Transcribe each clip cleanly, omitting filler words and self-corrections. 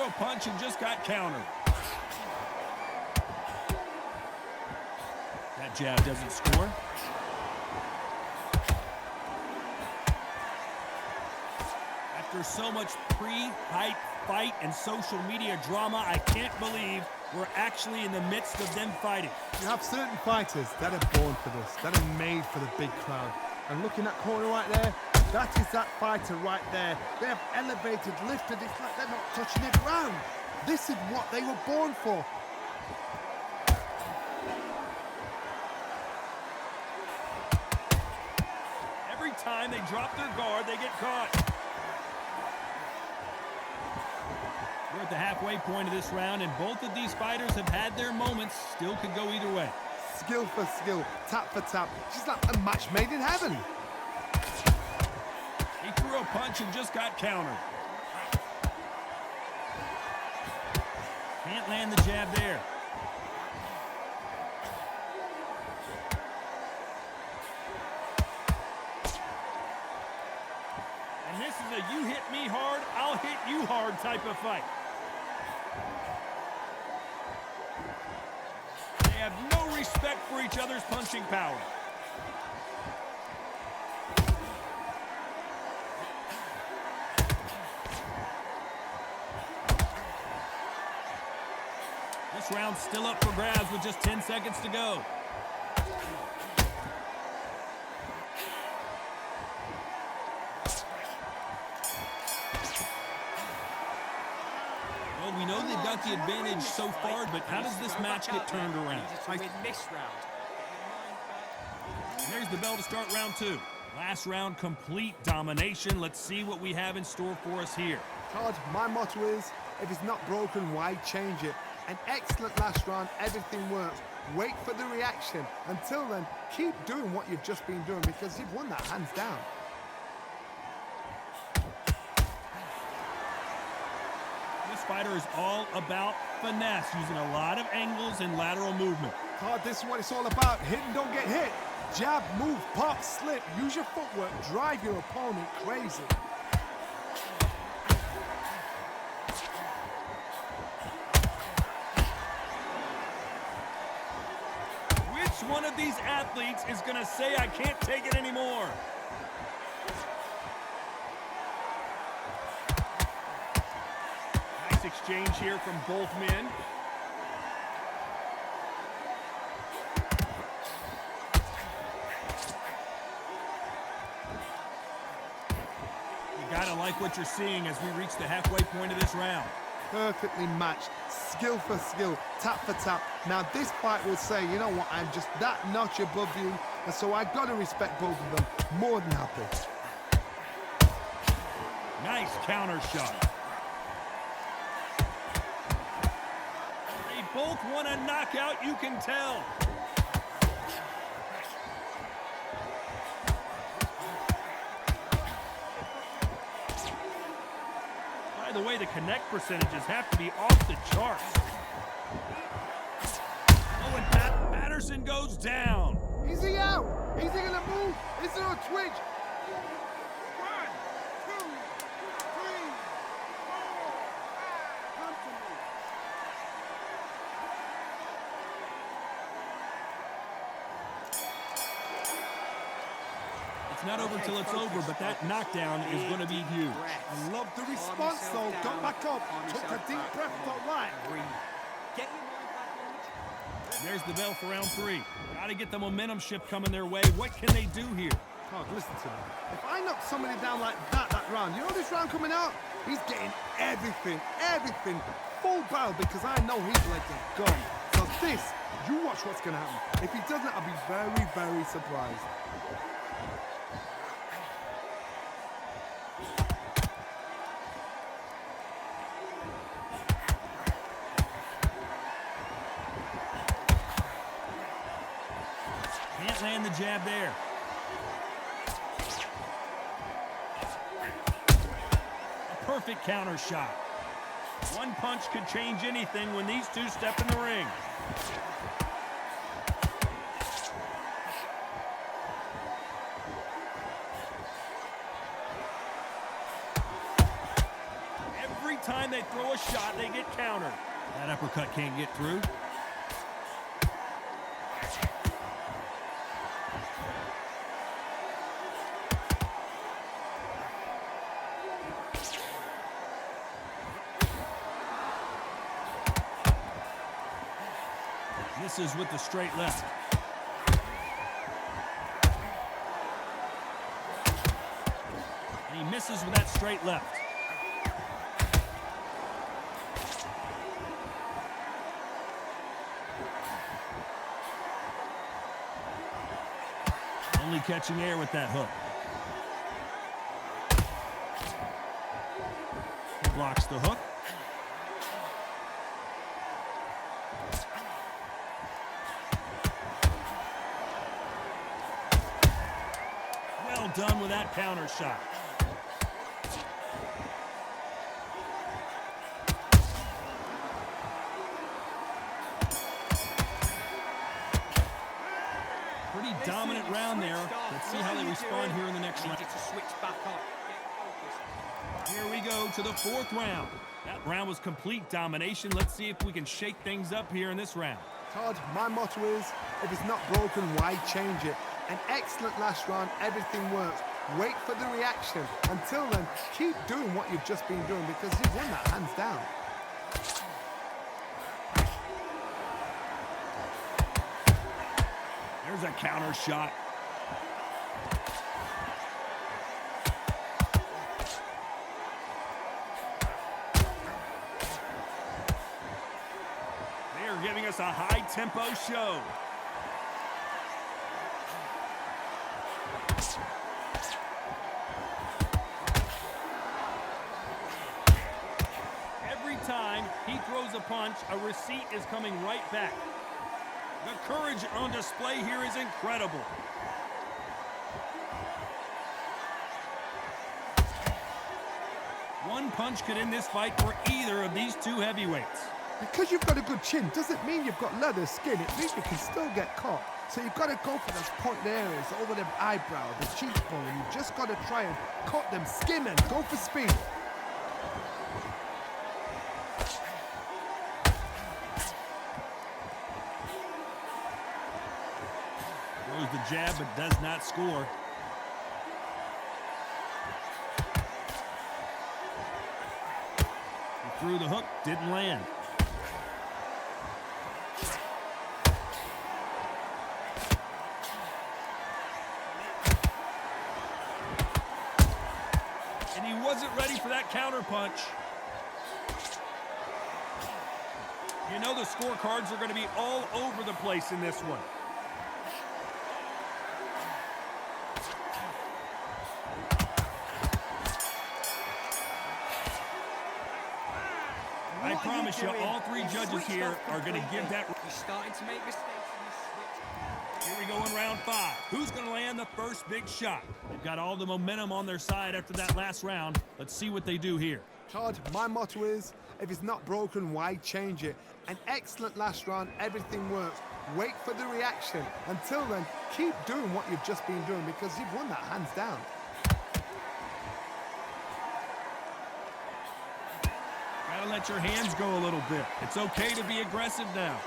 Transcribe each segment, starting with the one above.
a punch and just got countered. That jab doesn't score. After so much pre-hype fight and social media drama, I can't believe we're actually in the midst of them fighting. You have certain fighters that are born for this, that are made for the big crowd. And looking at that corner right there, that is that fighter right there. They have elevated, lifted, it's like they're not touching the ground. This is what they were born for. Every time they drop their guard, they get caught. We're at the halfway point of this round, and both of these fighters have had their moments. Still could go either way. Skill for skill, tap for tap. She's like a match made in heaven. He threw a punch and just got countered. Can't land the jab there. And this is a you hit me hard, I'll hit you hard type of fight. They have no respect for each other's punching power. This round's still up for grabs with just 10 seconds to go. Well, we know they've got the advantage so far, but how does this match get turned around? There's the bell to start round two. Last round, complete domination. Let's see what we have in store for us here. Todd, my motto is, if it's not broken, why change it? An excellent last round, everything works. Wait for the reaction. Until then, keep doing what you've just been doing because you've won that hands down. This fighter is all about finesse, using a lot of angles and lateral movement. Todd, this is what it's all about. Hit and don't get hit. Jab, move, pop, slip. Use your footwork. Drive your opponent crazy. Which one of these athletes is going to say, I can't take it anymore? Nice exchange here from both men. You gotta like what you're seeing as we reach the halfway point of this round. Perfectly matched, skill for skill, tap for tap. Now this fight will say, you know what, I'm just that notch above you, and so I gotta respect both of them. More than happy. Nice counter shot. They both want a knockout, you can tell. By the way, the connect percentages have to be off the charts. Oh, and Pat Patterson goes down. Is he out? Is he gonna move? Is there a twitch? 1, 2, 3, 4, 5. Come to me. It's not over till it's over, but that knockdown is going to be huge. I love the response though. Don't back up. Took a deep breath, thought, right. There's the bell for round three. Got to get the momentum shift coming their way. What can they do here? God, listen to me. If I knock somebody down like that round, you know this round coming out? He's getting everything, full barrel because I know his legs are gone. So this, you watch what's going to happen. If he doesn't, I'll be very, very surprised. Can't land the jab there. A perfect counter shot. One punch could change anything when these two step in the ring. Every time they throw a shot, they get countered. That uppercut can't get through. Misses with the straight left. And he misses with that straight left. Only catching air with that hook. He blocks the hook. Well done with that counter shot. Pretty dominant round there. Let's see how they respond here in the next round. Here we go to the fourth round. That round was complete domination. Let's see if we can shake things up here in this round. Todd, my motto is, if it's not broken, why change it? An excellent last round, everything works. Wait for the reaction. Until then, keep doing what you've just been doing because you've won that hands down. There's a counter shot. They are giving us a high-tempo show. Every time he throws a punch, a receipt is coming right back. The courage on display here is incredible. One punch could end this fight for either of these two heavyweights. Because you've got a good chin doesn't mean you've got leather skin. It means you can still get caught. So you've got to go for those pointed areas, over the eyebrow, the cheekbone. You've just got to try and cut them, skim them, go for speed. Throws the jab but does not score. He threw the hook, didn't land. And he wasn't ready for that counter punch. You know the scorecards are going to be all over the place in this one. I promise you, all three judges here are going to give that. He's starting to make mistakes in this switch. Here we go in round 5. Who's going to land the first big shot? They've got all the momentum on their side after that last round. Let's see what they do here. Todd, my motto is, if it's not broken, why change it? An excellent last round, everything works. Wait for the reaction. Until then, keep doing what you've just been doing because you've won that hands down. Gotta let your hands go a little bit. It's okay to be aggressive now.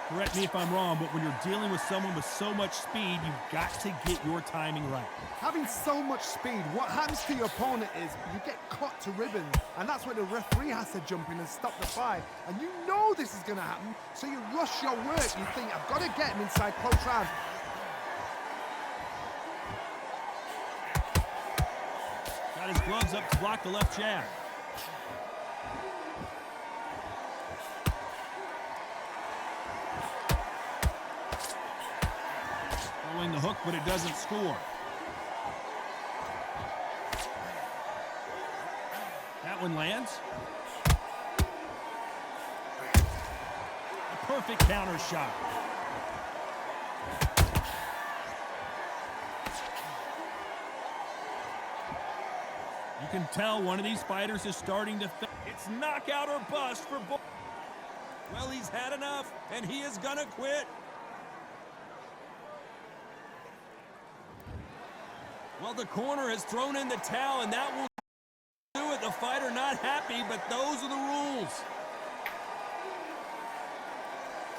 Correct me if I'm wrong, but when you're dealing with someone with so much speed, you've got to get your timing right. Having so much speed, what happens to your opponent is you get cut to ribbons, and that's where the referee has to jump in and stop the fight. And you know this is going to happen, so you rush your work. You think, I've got to get him inside close round. Got his gloves up to block the left jab. Throwing the hook, but it doesn't score. That one lands. A perfect counter shot. You can tell one of these fighters is starting to think it's knockout or bust for both. Well, he's had enough, and he is gonna quit. Well, the corner has thrown in the towel, and that will do it. The fighter not happy, but those are the rules.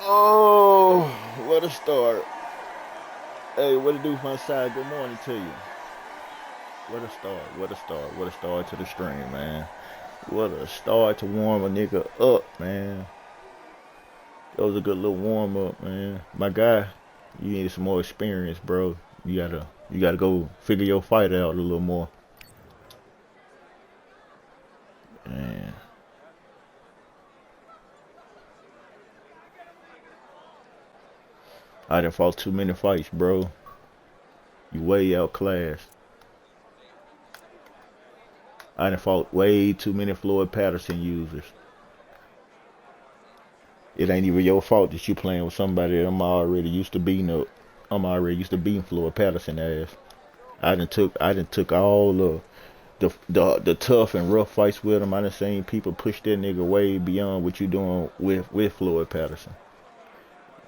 Oh, what a start. Hey, what it do from side? Good morning to you. What a start, what a start, what a start to the stream, man. What a start to warm a nigga up, man. That was a good little warm up, man. My guy, you need some more experience, bro. You gotta go figure your fight out a little more. Man. I done fought too many fights, bro. You way outclassed. I done fought way too many Floyd Patterson users. It ain't even your fault that you playing with somebody that I'm already used to beating up. I'm already used to beating Floyd Patterson ass. I done took all the tough and rough fights with him. I done seen people push that nigga way beyond what you doing with Floyd Patterson.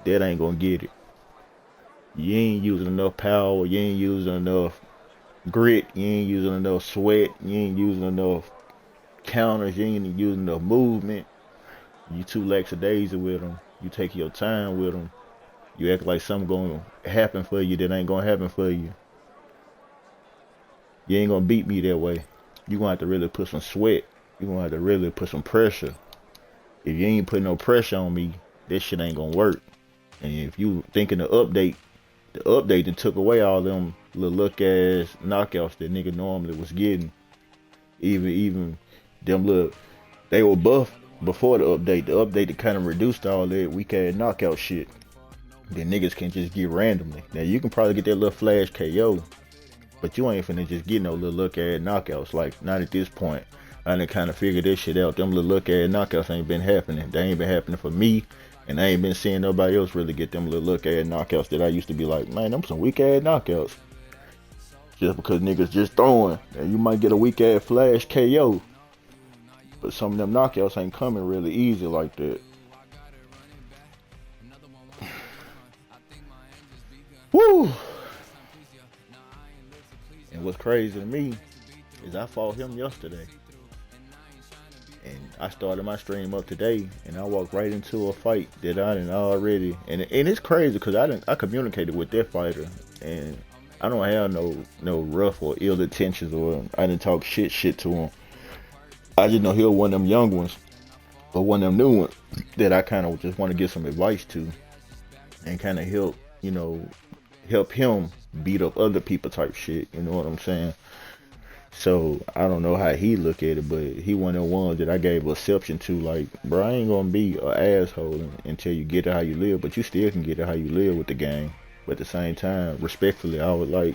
That ain't gonna get it. You ain't using enough power. You ain't using enough grit. You ain't using enough sweat. You ain't using enough counters. You ain't using enough movement. You too lackadaisy with them. You take your time with them. You act like something gonna happen for you that ain't gonna happen for you. You ain't gonna beat me that way. You gonna have to really put some sweat. You gonna have to really put some pressure. If you ain't putting no pressure on me, this shit ain't gonna work. And if you thinking the update that took away all them little look ass knockouts that nigga normally was getting. Even them little, they were buff before the update. The update that kind of reduced all that weak ass knockout shit that niggas can just get randomly. Now you can probably get that little flash KO, but you ain't finna just get no little look ass knockouts. Like not at this point. I done kind of figured this shit out. Them little look ass knockouts ain't been happening. They ain't been happening for me. And I ain't been seeing nobody else really get them little look ass knockouts that I used to be like, man, them some weak ass knockouts. Just because niggas just throwing. And you might get a weak ass flash KO. But some of them knockouts ain't coming really easy like that. Woo! And what's crazy to me is I fought him yesterday. And I started my stream up today, and I walked right into a fight that I didn't already. And it's crazy because I communicated with that fighter, and I don't have no rough or ill intentions, or I didn't talk shit to him. I just know he was one of them young ones, but one of them new ones that I kind of just want to give some advice to, and kind of help him beat up other people type shit. You know what I'm saying? So I don't know how he look at it, but he one of the ones that I gave exception to. Like, bro, I ain't gonna be an asshole until you get it how you live, but you still can get it how you live with the game. But at the same time, respectfully, I would like,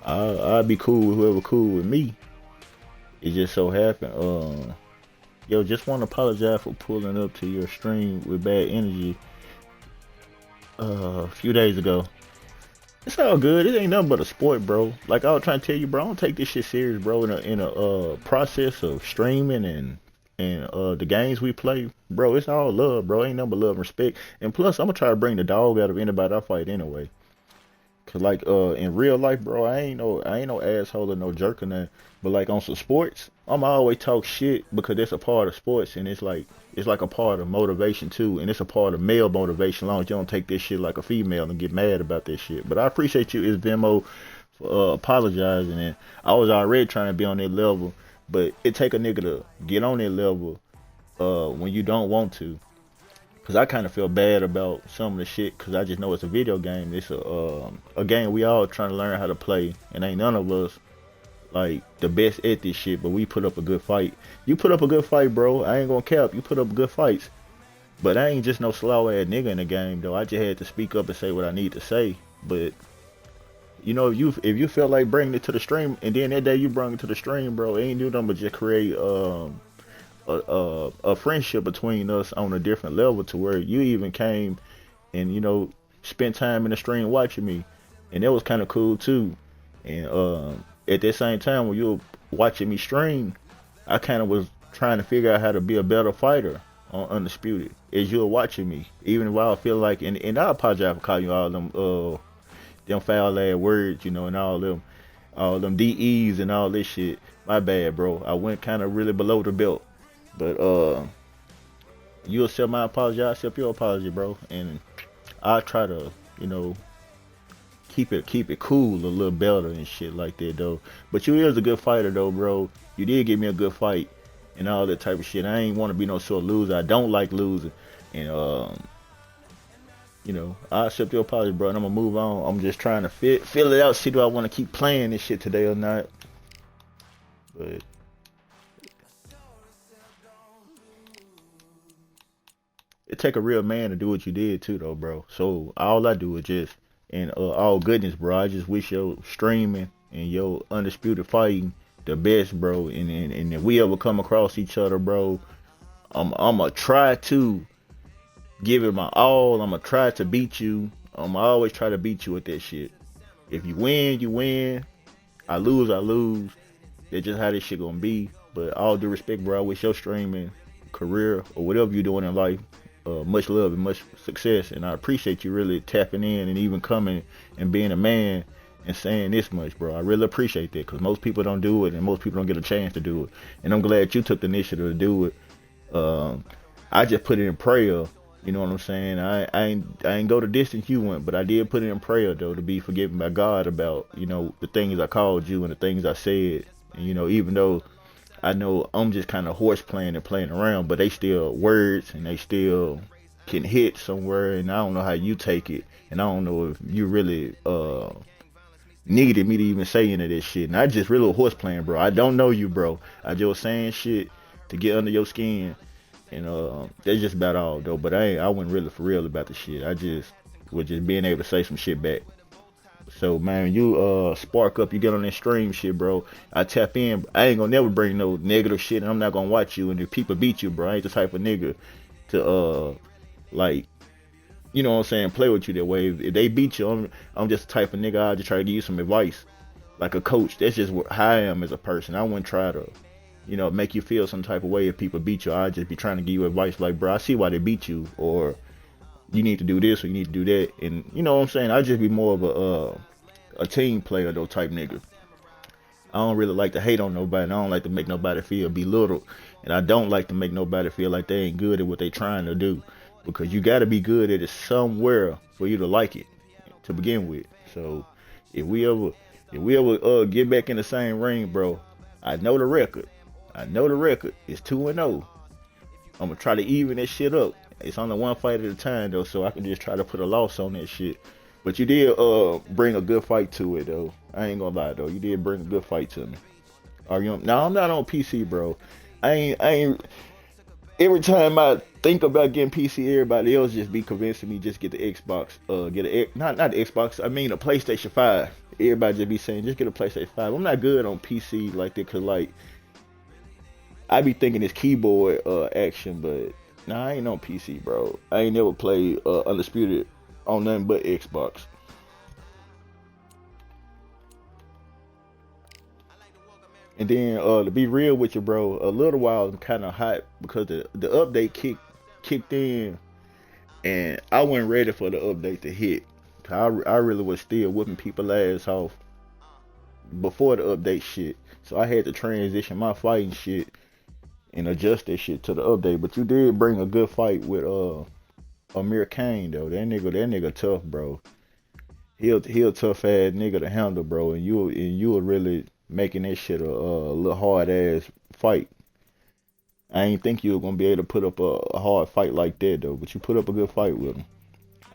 I'd be cool with whoever cool with me. It just so happened, just want to apologize for pulling up to your stream with bad energy a few days ago. It's all good. It ain't nothing but a sport, bro. Like I was trying to tell you, bro, I don't take this shit serious, bro. In a process of streaming and the games we play, bro, it's all love, bro. Ain't nothing but love and respect. And plus, I'm gonna try to bring the dog out of anybody I fight anyway. Cause like in real life, bro, I ain't no asshole or no jerk or nothing. But like on some sports, I'm always talk shit because that's a part of sports, and it's like a part of motivation too, and it's a part of male motivation. As long as you don't take this shit like a female and get mad about this shit. But I appreciate you, is Venmo, for apologizing. And I was already trying to be on that level, but it take a nigga to get on that level when you don't want to. Cause I kind of feel bad about some of the shit, cause I just know it's a video game. It's a game we all trying to learn how to play, and ain't none of us like the best at this shit. But we put up a good fight. You put up a good fight, bro. I ain't gonna cap. You put up good fights. But I ain't just no slow ass nigga in the game, though. I just had to speak up and say what I need to say. But if you felt like bringing it to the stream, and then that day you brought it to the stream, bro, it ain't do nothing but just create a friendship between us on a different level, to where you even came and spent time in the stream watching me, and that was kind of cool too. And at that same time when you were watching me stream, I kind of was trying to figure out how to be a better fighter on Undisputed as you were watching me, even while I feel like, and I apologize for calling you all them foul ass words, and all them. all them DEs and all this shit. My bad, bro. I went kind of really below the belt, but you accept my apology, I accept your apology, bro, and I try to, you know, keep it cool a little better and shit like that though. But you is a good fighter though, bro. You did give me a good fight and all that type of shit. I ain't want to be no sort of loser. I don't like losing, and you know, I accept your apology, bro, and I'm gonna move on. I'm just trying to fill it out, see do I want to keep playing this shit today or not. But it take a real man to do what you did too, though, bro. So all I do is just, and all goodness, bro. I just wish your streaming and your undisputed fighting the best, bro. And if we ever come across each other, bro, I'ma try to give it my all. I'ma try to beat you. I'ma always try to beat you with that shit. If you win, you win. I lose, I lose. That's just how this shit gonna be. But all due respect, bro, I wish your streaming career or whatever you're doing in life, much love and much success. And I appreciate you really tapping in and even coming and being a man and saying this much, bro. I really appreciate that, because most people don't do it and most people don't get a chance to do it. And I'm glad you took the initiative to do it. I just put it in prayer. You know what I'm saying? I ain't go the distance you went, but I did put it in prayer though, to be forgiven by God about, you know, the things I called you and the things I said. And you know, even though I know I'm just kind of horse playing and playing around, but they still words and they still can hit somewhere. And I don't know how you take it, and I don't know if you really needed me to even say any of this shit. And I just really horse playing, bro. I don't know you, bro. I just saying shit to get under your skin. And that's just about all though. But I wasn't really for real about the shit. I just was just being able to say some shit back. So man, you spark up, you get on that stream shit, bro. I tap in. I ain't gonna never bring no negative shit, and I'm not gonna watch you. And if people beat you, bro, I ain't the type of nigga to like, you know what I'm saying, play with you that way. If they beat you, I'm just the type of nigga, I'll just try to give you some advice, like a coach. That's just how I am as a person. I wouldn't try to, you know, make you feel some type of way if people beat you. I'd just be trying to give you advice like, bro, I see why they beat you, or you need to do this or you need to do that. And you know what I'm saying? I'd just be more of a team player though type nigga. I don't really like to hate on nobody, and I don't like to make nobody feel belittled, and I don't like to make nobody feel like they ain't good at what they trying to do, because you got to be good at it somewhere for you to like it to begin with. So if we ever get back in the same ring, bro, I know the record. It's 2-0. I'm gonna try to even that shit up. It's only one fight at a time though, so I can just try to put a loss on that shit. But you did bring a good fight to it though. I ain't gonna lie though. You did bring a good fight to me. Are you? No, I'm not on PC, bro. I ain't. Every time I think about getting PC, everybody else just be convincing me just get the Xbox. Not the Xbox. I mean a PlayStation 5. Everybody just be saying just get a PlayStation 5. I'm not good on PC like that, cause like I be thinking it's keyboard action, but nah, I ain't on PC, bro. I ain't never played Undisputed on nothing but Xbox. And then to be real with you, bro, a little while I'm kind of hot because the update kicked in, and I wasn't ready for the update to hit. I really was still whipping people ass off before the update shit, so I had to transition my fighting shit and adjust that shit to the update. But you did bring a good fight with Amir Kane though. That nigga tough, bro. He a tough ass nigga to handle, bro. And you were really making that shit a little hard ass fight. I ain't think you were gonna be able to put up a hard fight like that though. But you put up a good fight with him.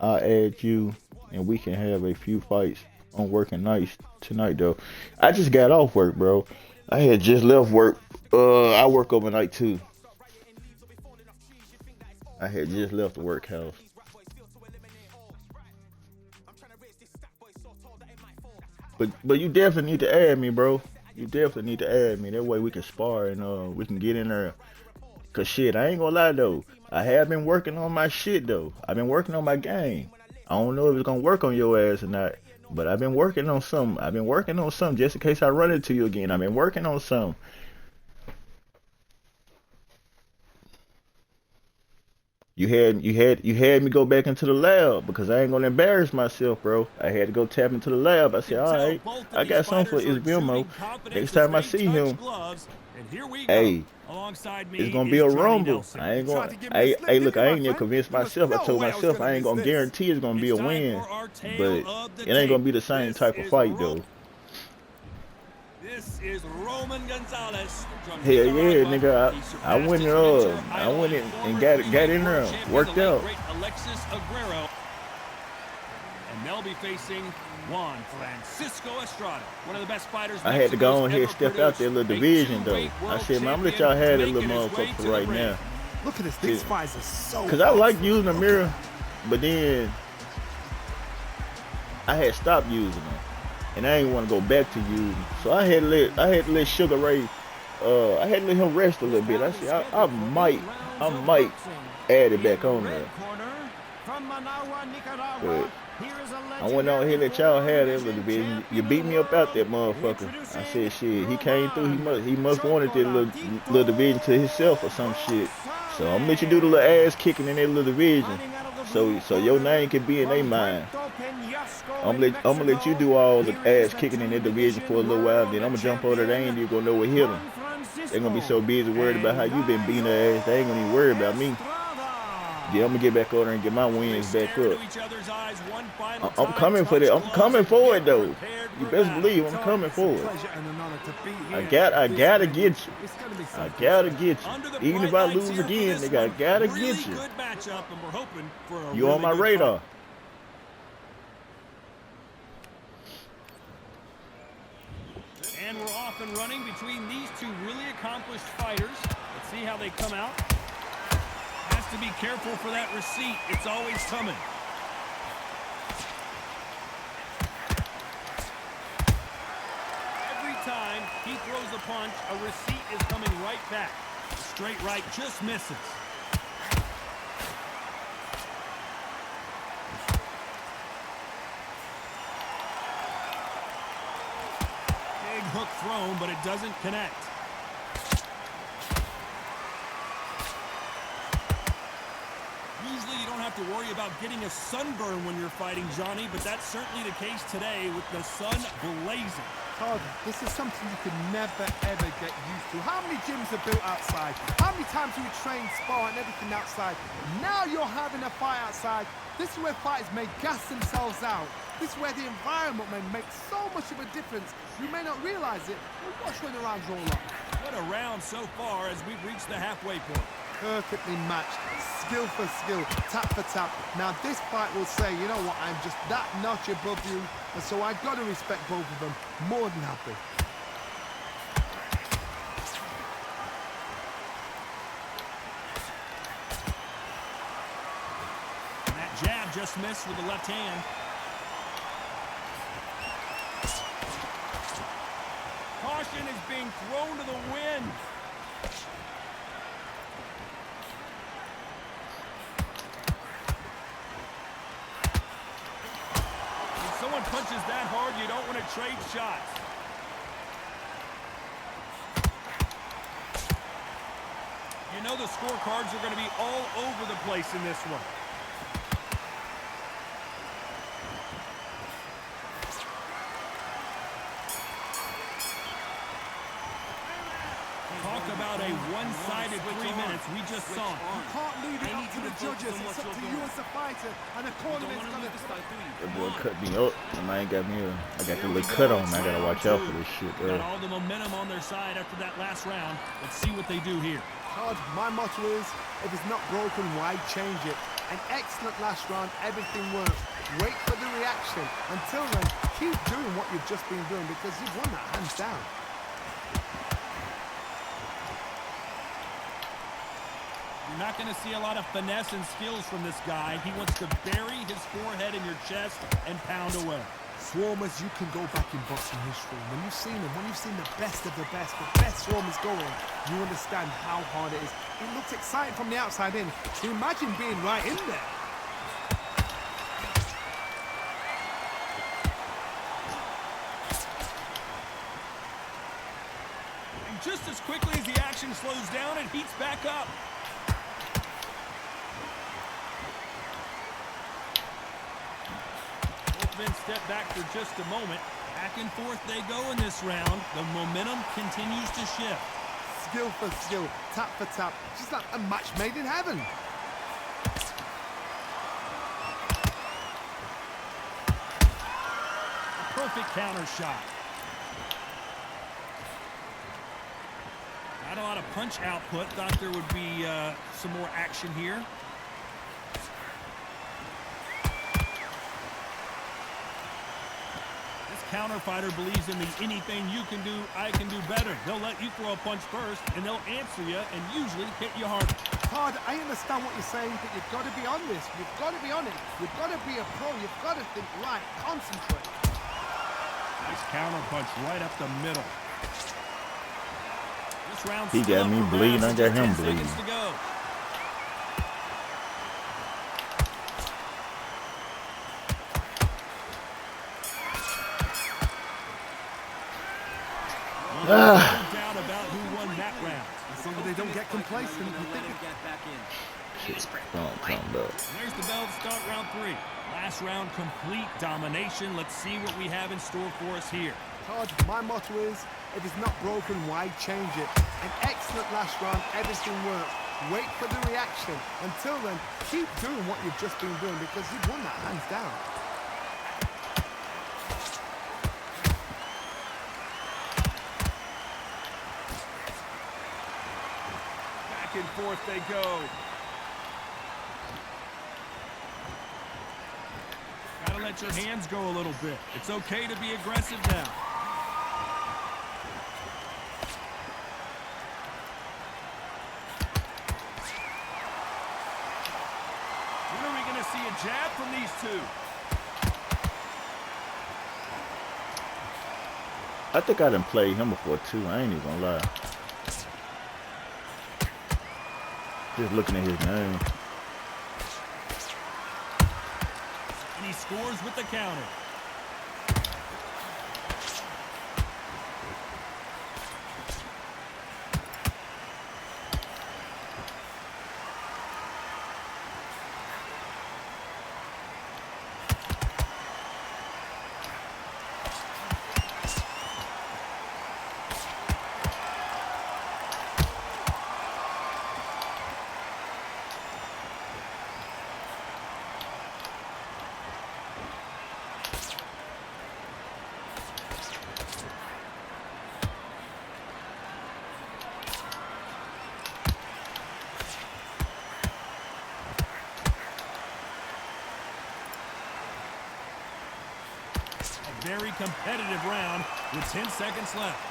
I'll add you, and we can have a few fights on working nights tonight though. I just got off work, bro. I had just left work. I work overnight too. I had just left the workhouse. But you definitely need to add me, bro. You definitely need to add me. That way we can spar and we can get in there. Cause shit, I ain't gonna lie though. I have been working on my shit though. I've been working on my game. I don't know if it's gonna work on your ass or not. But I've been working on something. Just in case I run into you again. I've been working on something. You had me go back into the lab because I ain't gonna embarrass myself, bro. I had to go tap into the lab. I You said, can all tell right, both of I these got something for fighters are Isbilmo. exuding confidence Next as time I they see touch him, gloves. And here we go. hey, Alongside me it's gonna be is a Johnny rumble. Nelson. I ain't Tried gonna. to give me a Hey, slip, hey, didn't look, you, I my ain't even friend? convinced There was myself. I no told way I was myself gonna I ain't miss gonna this. guarantee it's gonna be It's a time win, for our tale but of the it ain't gonna tape. be the same This type of is fight though. This is Roman Gonzalez from Hell yeah, Nicaragua. nigga. He I surpassed went his mentor, I idol, went and in and former got three-weight in world there, champion, the worked late out. great Alexis Aguero. And they'll be facing Juan Francisco Estrada, one of the best fighters I had to go Mexico's on here ever and step out produced. that little A division though. two-weight I world said, man, I'm gonna let champion y'all have that making little his way motherfucker for to the right ring. now. Look at this. See, These fights are so cause I like powerful. using the Look mirror, at but then I had stopped using them, and I ain't want to go back to using. So I had to let Sugar Ray, I had to let him rest a little bit. I said I might add it back on there, but I went on here and let y'all have that little division. You beat me up out that motherfucker. I said shit. He came through. He must wanted that little division to himself or some shit. So I'm gonna let you do the little ass kicking in that little division. So your name can be in their mind. I'm gonna let you do all the ass kicking in that division for a little while. Then I'm gonna jump over there and you're gonna know what hit them. They're gonna be so busy worried about how you been beating their ass. They ain't gonna even worry about me. Yeah, I'm gonna get back over there and get my wins back up. I'm coming for that. I'm coming for it though. You best believe I'm coming for it. pleasure and an honor to be here. I gotta get you. It's gonna be I something. gotta get Under the you. Even if I bright lights lose here for again, this nigga, I one. gotta Really get you. good matchup, and we're hoping for a You really on my good radar. fight. And we're off and running between these two really accomplished fighters. Let's see how they come out. Has to be careful for that receipt. It's always coming. Every time he throws a punch, a receipt is coming right back. The straight right just misses. Big hook thrown, but it doesn't connect. Usually you don't have to worry about getting a sunburn when you're fighting, Johnny, but that's certainly the case today with the sun blazing. Todd, this is something you could never ever get used to. How many gyms are built outside? How many times do you train, spar, and everything outside? Now you're having a fight outside. This is where fighters may gas themselves out. This is where the environment may make so much of a difference. You may not realize it, but watch when the rounds roll up. What a round so far as we've reached the halfway point. Perfectly matched, skill for skill, tap for tap. Now this fight will say, you know what, I'm just that notch above you, and so I've got to respect both of them more than happy. And that jab just missed with the left hand. Caution is being thrown to the wind. When someone punches that hard, you don't want to trade shots. You know the scorecards are going to be all over the place in this one. Talk about a one-sided 3 minutes. We just saw it. You can't leave it up to the judges. It's up to you as the fighter, and the cornerman's gonna... That boy cut me up, and I ain't got me I got the little cut on. I gotta watch out for this shit, Got bro. all the momentum on their side after that last round. Let's see what they do here. Todd, my motto is, if it's not broken, why change it? An excellent last round, everything worked. Wait for the reaction. Until then, keep doing what you've just been doing because you've won that hands down. You're not going to see a lot of finesse and skills from this guy. He wants to bury his forehead in your chest and pound away. Swarmers, you can go back in boxing history. When you've seen them, when you've seen the best of the best swarmers going, you understand how hard it is. It looks exciting from the outside in. So imagine being right in there. And just as quickly as the action slows down, it heats back up. step back for just a moment. Back and forth they go in this round. The momentum continues to shift. Skill for skill, tap for tap. Just like a match made in heaven. A perfect counter shot. Not a lot of punch output. Thought there would be some more action here. Counter fighter believes in the anything you can do, I can do better. They'll let you throw a punch first, and they'll answer you and usually hit you hard. Todd, I understand what you're saying, but you've got to be on this. You've got to be on it. You've got to be a pro. You've got to think right. Concentrate. Nice counter punch right up the middle. This round's He got me bleeding. I got him bleeding. To go. No doubt about who won that round. As long as they don't get complacent, you think Shit's pumped up. There's the bell to start round 3. Last round, complete domination. Let's see what we have in store for us here. Todd, my motto is, if it's not broken, why change it? An excellent last round, everything works. Wait for the reaction. Until then, keep doing what you've just been doing because you've won that hands down. Back and forth they go. Gotta let your hands go a little bit. It's okay to be aggressive now. When are we gonna see a jab from these two? I think I done played him before too. I ain't even gonna lie. Just looking at his name. And he scores with the counter. Very competitive round with 10 seconds left.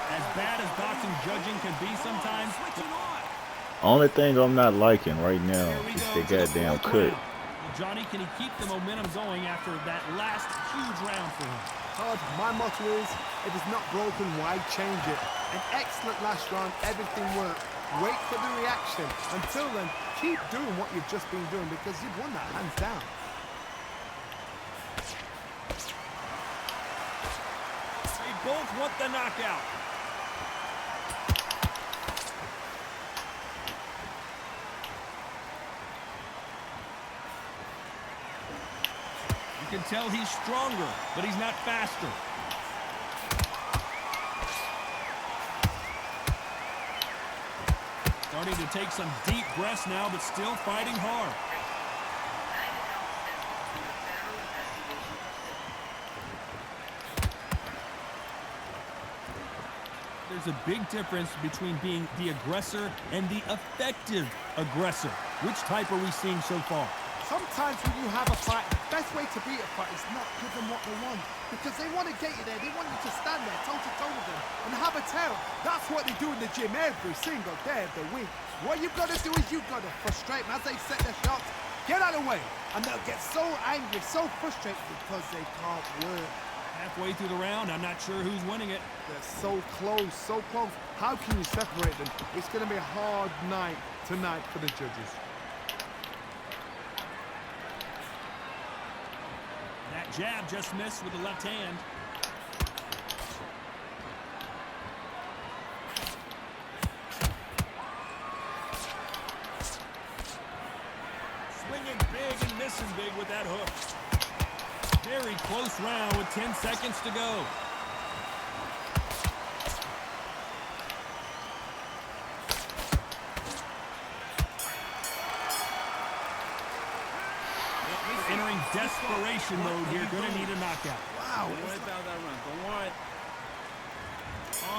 As bad as boxing judging can be sometimes. Only thing I'm not liking right now is the goddamn cut. Johnny, can he keep the momentum going after that last huge round for him? Todd, my motto is, if it's not broken, why change it? An excellent last round, everything worked. Wait for the reaction. Until then, keep doing what you've just been doing because you've won that hands down. They both want the knockout. You can tell he's stronger, but he's not faster. Starting to take some deep breaths now, but still fighting hard. There's a big difference between being the aggressor and the effective aggressor. Which type are we seeing so far? Sometimes when you have a fight, the best way to beat a fight is not give them what they want. Because they want to get you there. They want you to stand there toe-to-toe with them and have a tail. That's what they do in the gym every single day of the week. What you've got to do is you've got to frustrate them as they set their shots. Get out of the way. And they'll get so angry, so frustrated because they can't work. Halfway through the round, I'm not sure who's winning it. They're so close, so close. How can you separate them? It's going to be a hard night tonight for the judges. That jab just missed with the left hand. landed with that hook. Very close round with 10 seconds to go. Entering desperation mode here. Going to need a knockout. Wow. Don't worry about that run. Don't worry.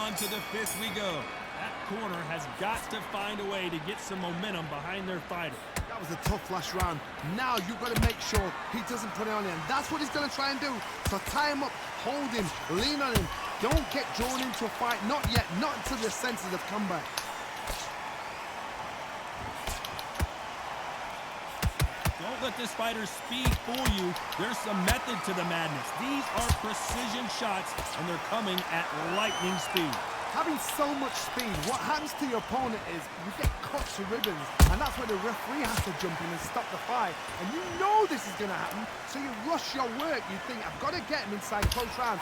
On to the 5th we go. That corner has got to find a way to get some momentum behind their fighter. That was a tough last round. Now you've got to make sure he doesn't put it on him. That's what he's going to try and do. So tie him up, hold him, lean on him. Don't get drawn into a fight. Not yet. Not until your senses have come back. Don't let this fighter's speed fool you. There's some method to the madness. These are precision shots, and they're coming at lightning speed. Having so much speed, what happens to your opponent is you get cut to ribbons, and that's where the referee has to jump in and stop the fight. And you know this is going to happen, so you rush your work. You think, I've got to get him inside close round.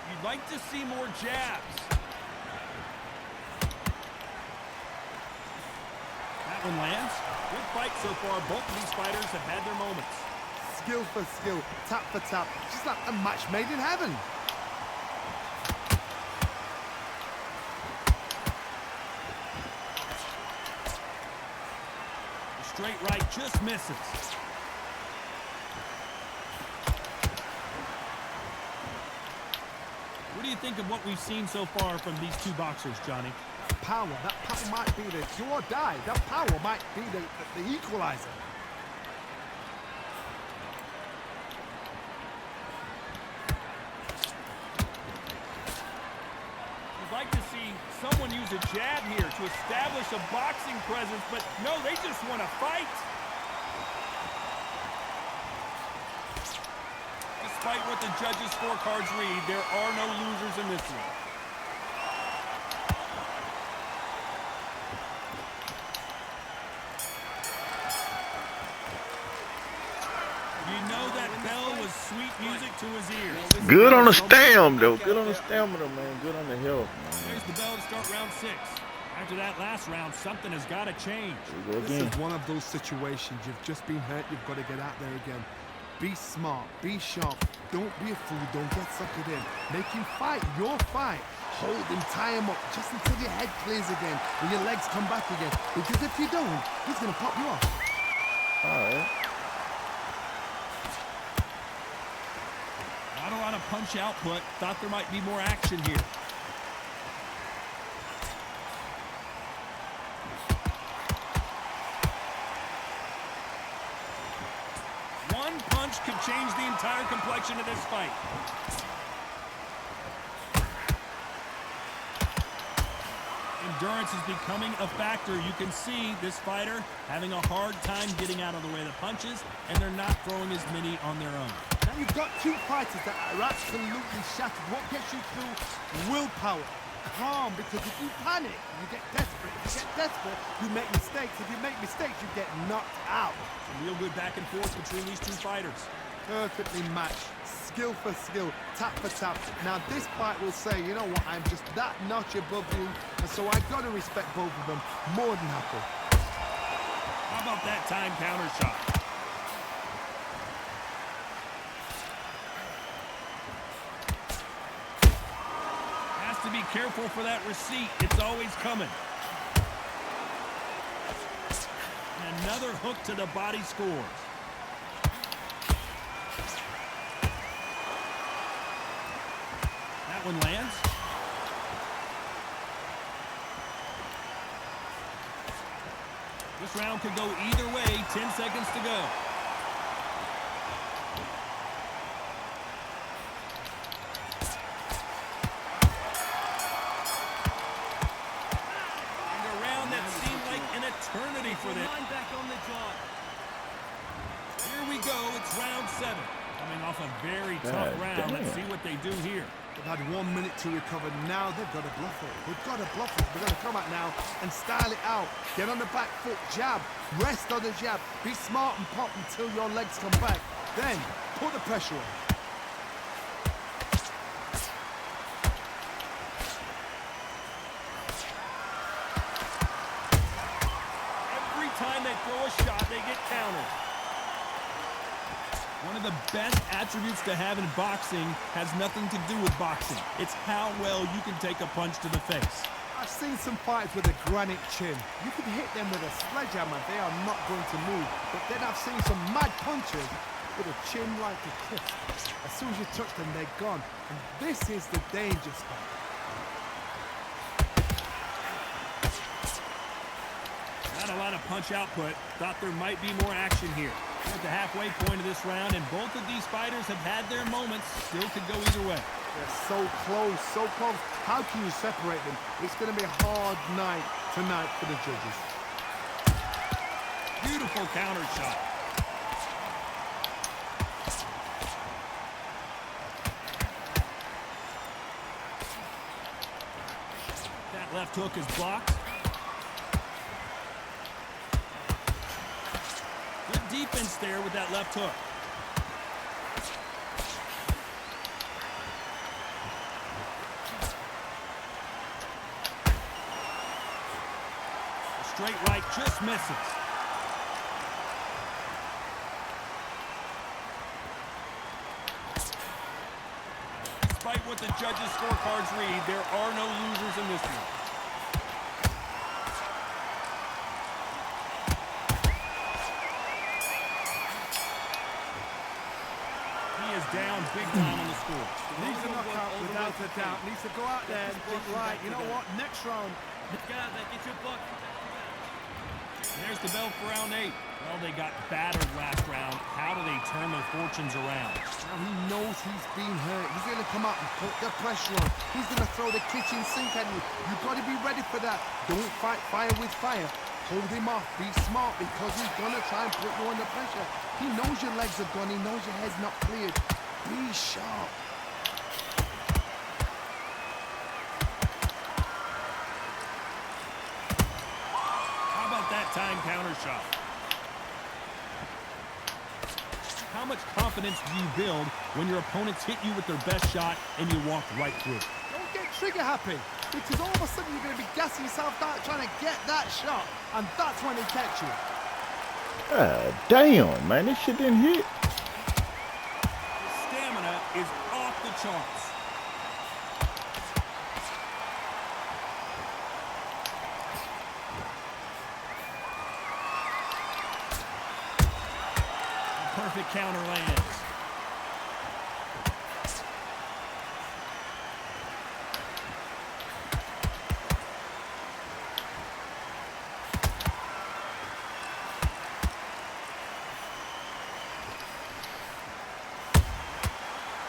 You'd like to see more jabs. That one lands. Good fight so far. Both of these fighters have had their moments. Skill for skill, tap for tap, just like a match made in heaven. The straight right just misses. What do you think of what we've seen so far from these two boxers, Johnny? That power might be the do or die. That power might be the equalizer. You'd like to see someone use a jab here to establish a boxing presence, but no, they just want to fight. Despite what the judges' scorecards read, there are no losers in this one. You know that bell was sweet music to his ears. Good on the stamp, though. Good on the stamina, man. Good on the health, man. There's the bell to start round 6. After that last round, something has got to change. Here we go This again. is one of those situations. You've just been hurt. You've got to get out there again. Be smart. Be sharp. Don't be a fool. Don't get suckered in. Make him fight your fight. Hold him, tie him up, just until your head clears again and your legs come back again. Because if you don't, he's going to pop you off. All right. Not a lot of punch output. Thought there might be more action here. One punch could change the entire complexion of this fight. Endurance is becoming a factor. You can see this fighter having a hard time getting out of the way of the punches, and they're not throwing as many on their own. Now you've got two fighters that are absolutely shattered. What gets you through? Willpower. Calm, because if you panic, you get desperate. If you get desperate, you make mistakes. If you make mistakes, you get knocked out. Some real good back and forth between these two fighters. Perfectly matched. Skill for skill, tap for tap. Now this fight will say, you know what, I'm just that notch above you, and so I got to respect both of them more than happy. How about that time counter shot? Has to be careful for that receipt. It's always coming. Another hook to the body scores. That one lands. This round could go either way. 10 seconds to go. And a round that seemed like an eternity for them. Back on the job. Here we go. It's round 7. Coming off a very tough God round. Let's damn. see what they do here. They've had 1 minute to recover. Now they've got to bluff it. They've got to bluff it. They're going to come out now and style it out. Get on the back foot, jab, rest on the jab. Be smart and pop until your legs come back. Then put the pressure on. throw a shot, they get countered. One of the best attributes to have in boxing has nothing to do with boxing. It's how well you can take a punch to the face. I've seen some fights with a granite chin. You can hit them with a sledgehammer, they are not going to move. But then I've seen some mad punchers with a chin like a cliff. As soon as you touch them, they're gone. And this is the danger spot. Not a lot of punch output. Thought there might be more action here. We're at the halfway point of this round, and both of these fighters have had their moments. Still could go either way. They're so close, so close. How can you separate them? It's going to be a hard night tonight for the judges. Beautiful counter shot. That left hook is blocked. Good defense there with that left hook. The straight right just misses. Despite what the judges' scorecards read, there are no losers in this one. Down big time on the score. Needs a knockout without a doubt. Needs to go out there and think, right, you know what, next round. There's the bell for round 8. Well, they got battered last round. How do they turn their fortunes around? Now he knows he's been hurt. He's going to come out and put the pressure on. He's going to throw the kitchen sink at you. You've got to be ready for that. Don't fight fire with fire. Hold him off. Be smart because he's going to try and put you under pressure. He knows your legs are gone. He knows your head's not cleared. Be sharp. How about that time counter shot? How much confidence do you build when your opponents hit you with their best shot and you walk right through? Don't get trigger happy because all of a sudden you're going to be gassing yourself out trying to get that shot, and that's when they catch you. God damn, man, this shit didn't hit. Stamina is off the charts. Perfect counter lands.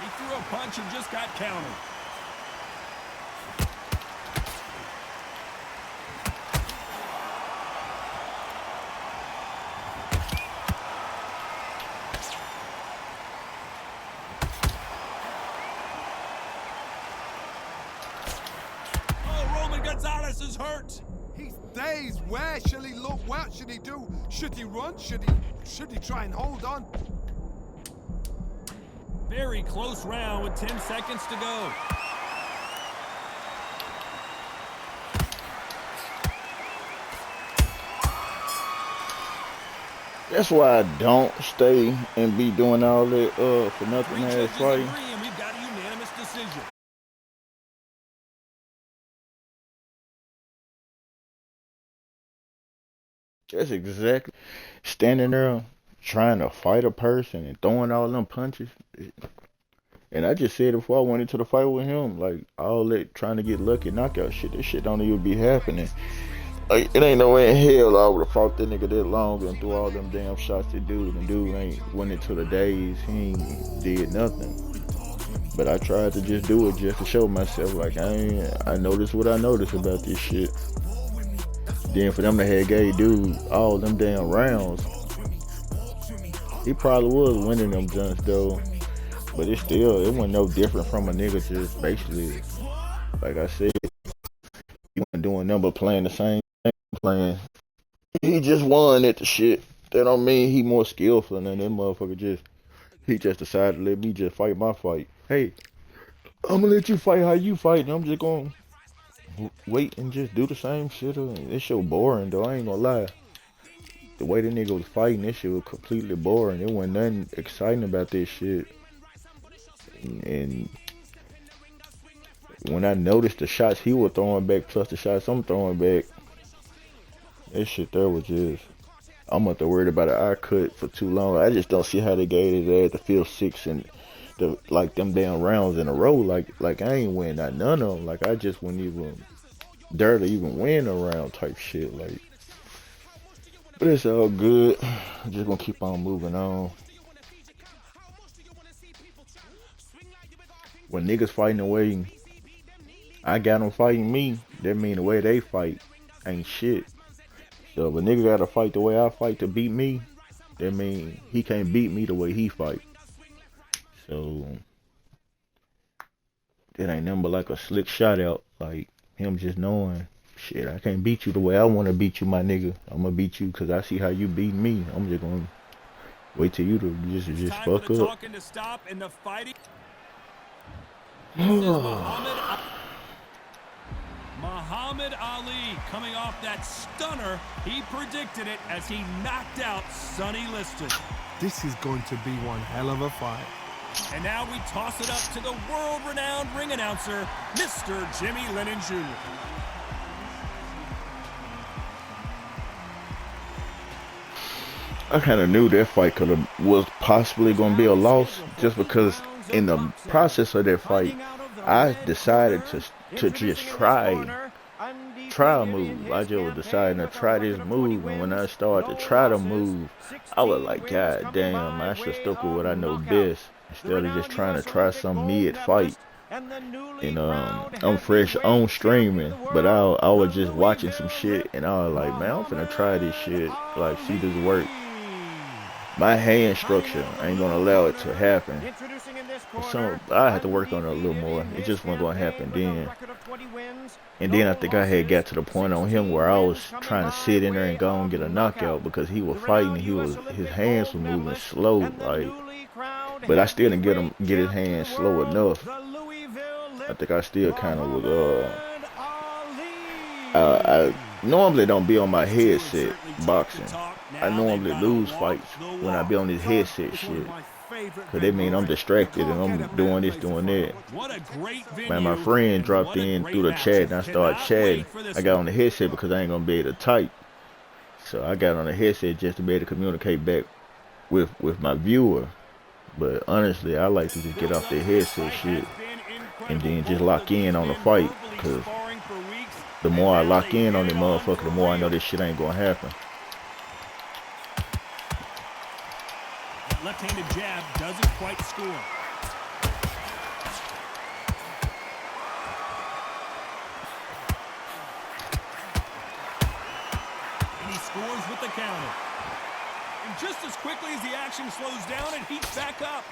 He threw a punch and just got countered. Gonzalez is hurt. He's dazed. Where shall he look? What should he do? Should he run? Should he try and hold on? Very close round with 10 seconds to go. That's why I don't stay and be doing all that for nothing ass fighting. And we've got a unanimous decision. That's exactly standing there trying to fight a person and throwing all them punches. And I just said before I went into the fight with him, like all that trying to get lucky knockout shit, this shit don't even be happening. Like, it ain't no way in hell I would have fought that nigga that long and threw all them damn shots to dude, and dude ain't went into the days, he ain't did nothing. But I tried to just do it just to show myself, like I noticed what I noticed about this shit. Then for them to have gave dude all them damn rounds, he probably was winning them junks though. But it wasn't no different from a nigga just basically, like I said, he wasn't doing nothing but playing the same thing playing. He just won at the shit. That don't mean he more skillful than that motherfucker. He just decided to let me just fight my fight. Hey, I'm gonna let you fight how you fight, and I'm just gonna wait and just do the same shit. This show boring though, I ain't gonna lie. the way the nigga was fighting, this shit was completely boring. There wasn't nothing exciting about this shit. And when I noticed the shots he was throwing back plus the shots I'm throwing back, that shit there was just, I'm not worried about an eye cut for too long. I just don't see how they gave his ass to field 6 and like them damn rounds in a row. Like I ain't winning none of them. Like I just wouldn't even dare to even win a round type shit. Like, but it's all good. I'm just gonna keep on moving on. When niggas fighting the way I got them fighting me, that mean the way they fight ain't shit. So if a nigga gotta fight the way I fight to beat me, that mean he can't beat me the way he fight. So that ain't nothing but like a slick shot out. Like him just knowing, shit, I can't beat you the way I want to beat you, my nigga. I'm gonna beat you because I see how you beat me. I'm just gonna wait till you to just fuck for the up. talking to stop and the fighting. This is Muhammad Ali coming off that stunner. He predicted it as he knocked out Sonny Liston. This is going to be one hell of a fight. And now we toss it up to the world-renowned ring announcer, Mr. Jimmy Lennon Jr. I kind of knew that fight was possibly going to be a loss just because in the process of that fight, I decided to just try a move. I just was deciding to try this move, and when I started to try the move, I was like, God damn, I should stick with what I know best instead of just trying to try some mid-fight. And I'm fresh on streaming, but I was just watching some shit, and I was like, man, I'm finna try this shit, like see this work. My hand structure ain't gonna allow it to happen. So I had to work on it a little more. It just wasn't gonna happen then. And then I think I had got to the point on him where I was trying to sit in there and go and get a knockout because he was fighting. His hands were moving slow, like. But I still didn't get his hands slow enough. I think I still kind of was. I normally don't be on my headset boxing. I normally lose fights when I be on this headset shit. Cause that mean I'm distracted and I'm doing this, doing that. Man, my friend dropped in through the chat and I started chatting. I got on the headset because I ain't gonna be able to type. So I got on the headset just to be able to communicate back with my viewer. But honestly, I like to just get off the headset shit and then just lock in on the fight. Cause the more I lock in on the motherfucker, the more I know this shit ain't gonna happen. That left-handed jab doesn't quite score. And he scores with the counter. And just as quickly as the action slows down, it heats back up.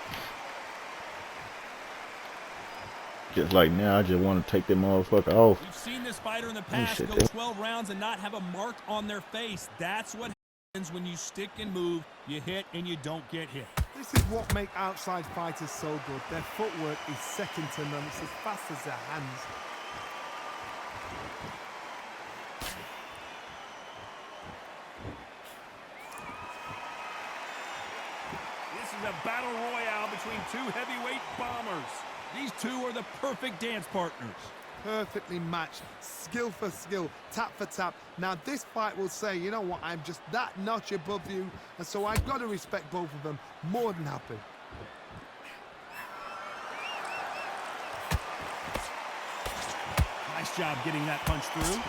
Just like now, I just want to take that motherfucker off. We've seen this fighter in the past go 12 rounds and not have a mark on their face. That's what happens when you stick and move, you hit and you don't get hit. This is what makes outside fighters so good. Their footwork is second to none. It's as fast as their hands. This is a battle royale between two heavyweight bombers. These two are the perfect dance partners. Perfectly matched, skill for skill, tap for tap. Now this fight will say, you know what, I'm just that notch above you, and so I've got to respect both of them. More than happy. Nice job getting that punch through.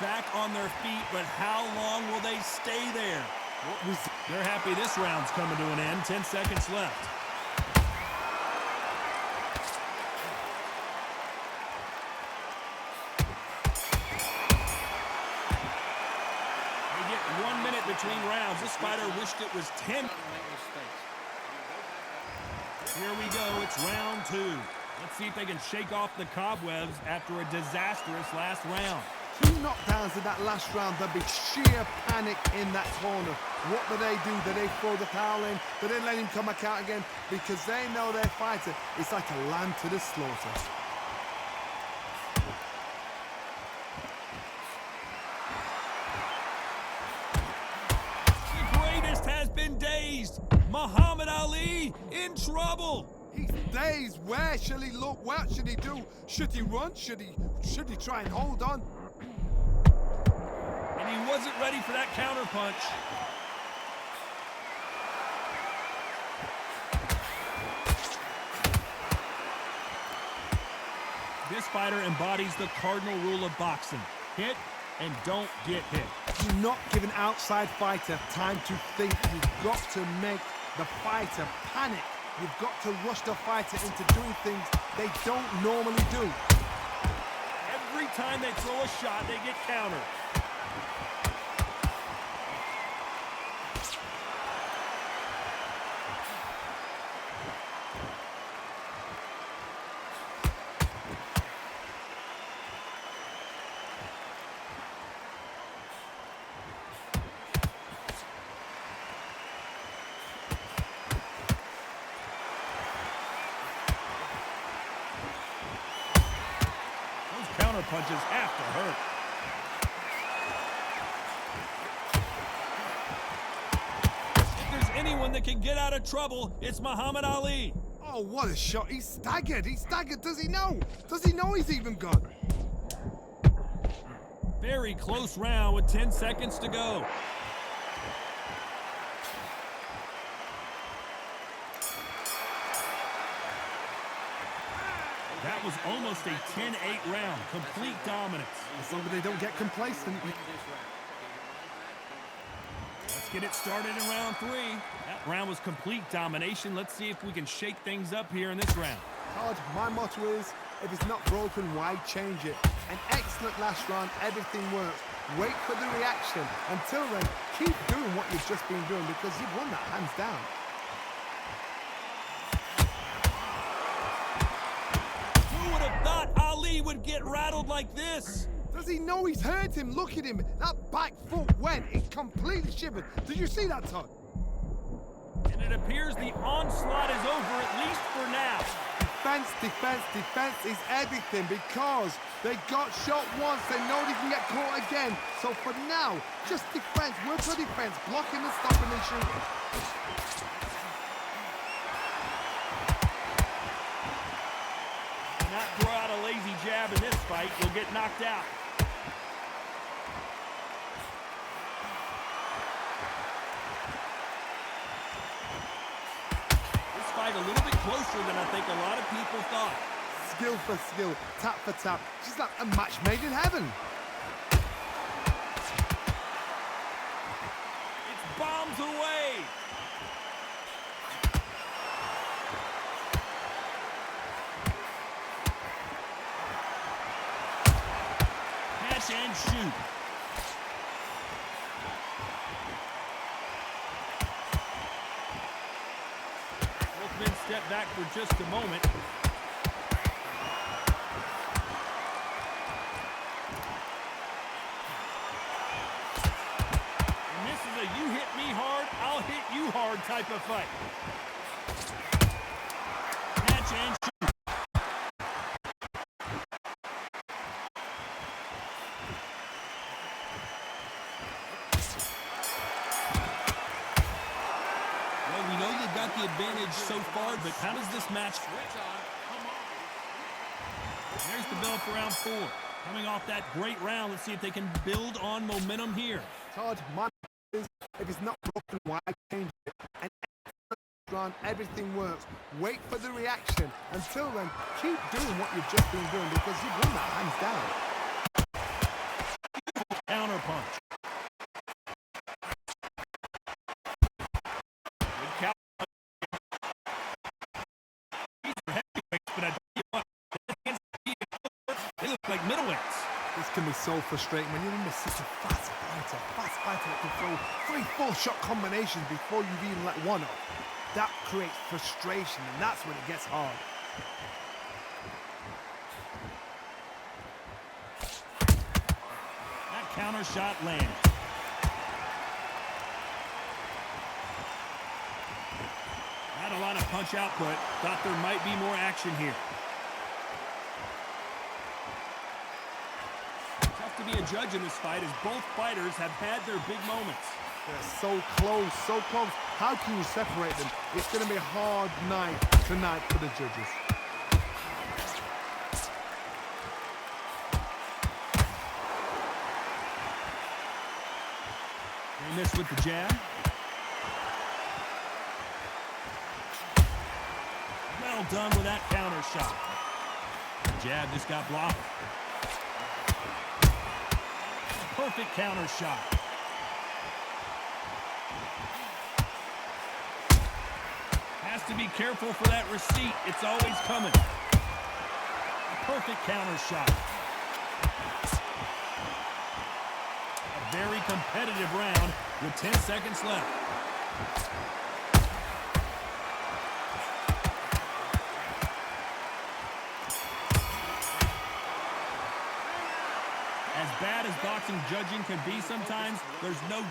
Back on their feet, but how long will they stay there? They're happy this round's coming to an end. 10 seconds left. They get 1 minute between rounds. This fighter wished it was 10. Here we go. It's round 2. Let's see if they can shake off the cobwebs after a disastrous last round. 2 knockdowns in that last round. There'll be sheer panic in that corner. What do? Do they throw the towel in? Do they let him come back out again? Because they know their fighter is like a lamb to the slaughter. The greatest has been dazed. Muhammad Ali in trouble. He's dazed. Where shall he look? What should he do? Should he run? Should he try and hold on? And he wasn't ready for that counter punch. This fighter embodies the cardinal rule of boxing. Hit and don't get hit. You're not giving outside fighter time to think. You've got to make the fighter panic. You've got to rush the fighter into doing things they don't normally do. Every time they throw a shot, they get countered. Counter punches have to hurt. If there's anyone that can get out of trouble, it's Muhammad Ali. Oh, what a shot. He's staggered. He's staggered. Does he know? Does he know he's even gone? Very close round with 10 seconds to go. That was almost a 10-8 round. Complete dominance. As long as they don't get complacent. Let's get it started in round 3. That round was complete domination. Let's see if we can shake things up here in this round. Todd, my motto is, if it's not broken, why change it? An excellent last round. Everything works. Wait for the reaction. Until then, keep doing what you've just been doing because you've won that hands down. Thought Ali would get rattled like this. Does he know he's hurt him? Look at him. That back foot went. It completely shivered. Did you see that, Todd? And it appears the onslaught is over, at least for now. Defense, defense, defense is everything because they got shot once. They know they can get caught again. So for now, just defense. Work for defense. Blocking and stopping and shooting. Not throw out a lazy jab in this fight, you'll get knocked out. This fight a little bit closer than I think a lot of people thought. Skill for skill, tap for tap. Just like a match made in heaven. It's bombs away. And shoot. Both men step back for just a moment. And this is a you hit me hard, I'll hit you hard type of fight. Catch and shoot. The advantage so far, but how does this match? There's the bell for round 4. Coming off that great round, let's see if they can build on momentum here. Todd, my is, if it's not broken, why change it? And round, everything works. Wait for the reaction. Until then, keep doing what you've just been doing because you've won that hands down. Counter punch. They look like middleweights. This can be so frustrating when you're in such a fast fighter that can throw 3-4 shot combinations before you've even let one off. that creates frustration, and that's when it gets hard. That counter shot lands. Not a lot of punch output. Thought there might be more action here. Tough to be a judge in this fight as both fighters have had their big moments. They're so close, so close. How can you separate them? It's going to be a hard night tonight for the judges. They miss with the jab. Well done with that counter shot. The jab just got blocked. Perfect counter shot. Has to be careful for that receipt. It's always coming. A perfect counter shot. A very competitive round with 10 seconds left. As bad as boxing judging can be sometimes, there's no...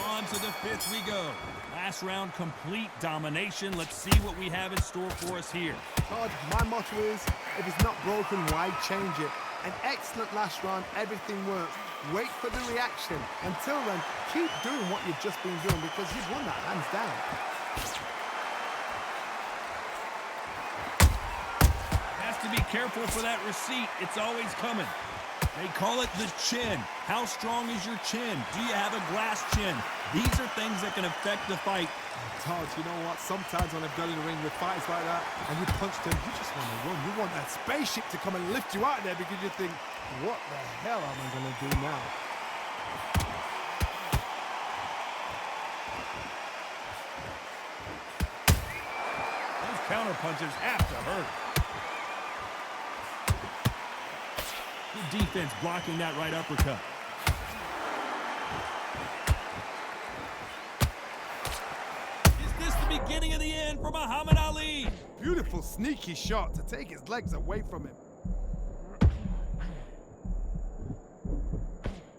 On to the fifth we go. Last round, complete domination. Let's see what we have in store for us here. Todd, my motto is, if it's not broken, why change it? An excellent last round, everything works. Wait for the reaction. Until then, keep doing what you've just been doing because you've won that hands down. Has to be careful for that receipt. It's always coming. They call it the chin. How strong is your chin? Do you have a glass chin? These are things that can affect the fight. Todd, you know what? Sometimes when I've got in the ring with fights like that and you punch them, you just want to run. You want that spaceship to come and lift you out of there because you think, what the hell am I going to do now? Those counter punches have to hurt. Good defense blocking that right uppercut. Is this the beginning of the end for Muhammad Ali? Beautiful, sneaky shot to take his legs away from him.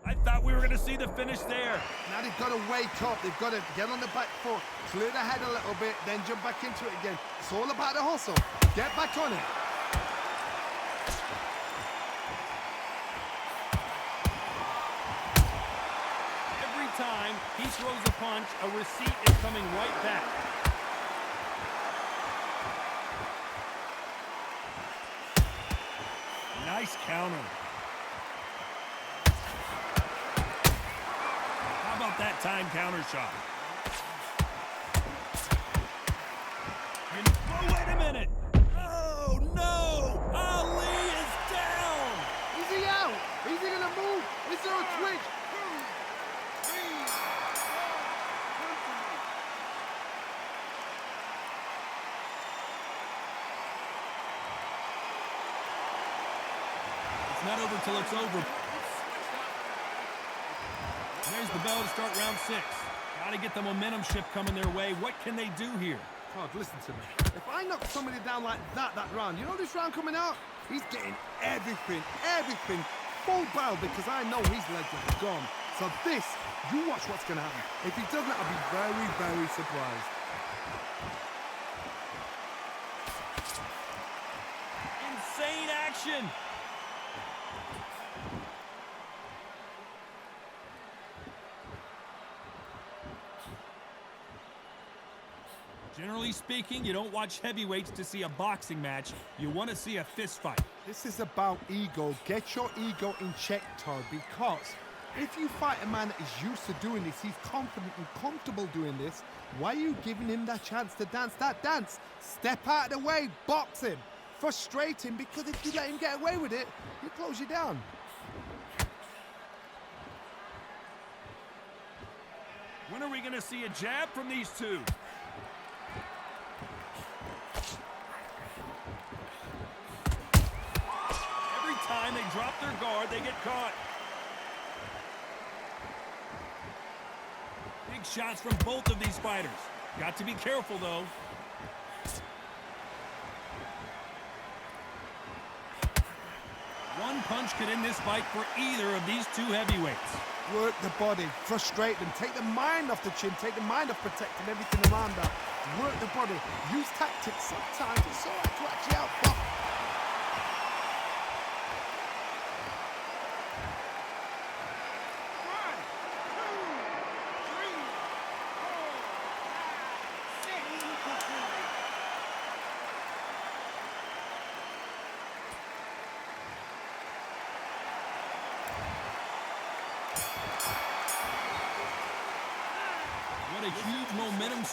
I thought we were going to see the finish there. Now they've got to wake up. They've got to get on the back foot, clear the head a little bit, then jump back into it again. It's all about the hustle. Get back on it. Every time he throws a punch, a receipt is coming right back. Nice counter. How about that time counter shot? Oh, wait a minute. Oh, no. Ali is down. Is he out? Is he going to move? Is there a twitch? It's not over till it's over. There's the bell to start round 6. Got to get the momentum shift coming their way. What can they do here? Todd, listen to me. If I knock somebody down like that round, you know this round coming out? He's getting everything, full barrel because I know his legs are gone. So this, you watch what's going to happen. If he doesn't, I'll be very, very surprised. Insane action. Generally speaking, you don't watch heavyweights to see a boxing match. You want to see a fist fight. This is about ego. Get your ego in check, Todd, because if you fight a man that is used to doing this, he's confident and comfortable doing this, why are you giving him that chance to dance that dance? Step out of the way, box him, frustrate him, because if you let him get away with it, he'll close you down. When are we going to see a jab from these two? Every time they drop their guard, they get caught. Big shots from both of these fighters. Got to be careful, though. One punch could end this fight for either of these two heavyweights. Work the body, frustrate them, take the mind off the chin, take the mind off protecting everything around that. Work the body, use tactics. Sometimes it's all right to actually outbox. What a huge momentum.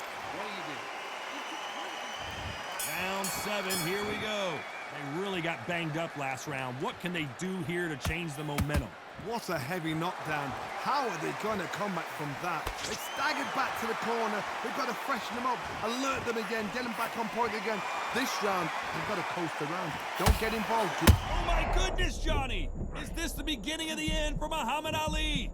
Round 7, here we go. They really got banged up last round. What can they do here to change the momentum? What a heavy knockdown. How are they going to come back from that? They staggered back to the corner. They've got to freshen them up, alert them again, get them back on point again. This round, they've got to coast around. Don't get involved. Oh my goodness, Johnny! Is this the beginning of the end for Muhammad Ali?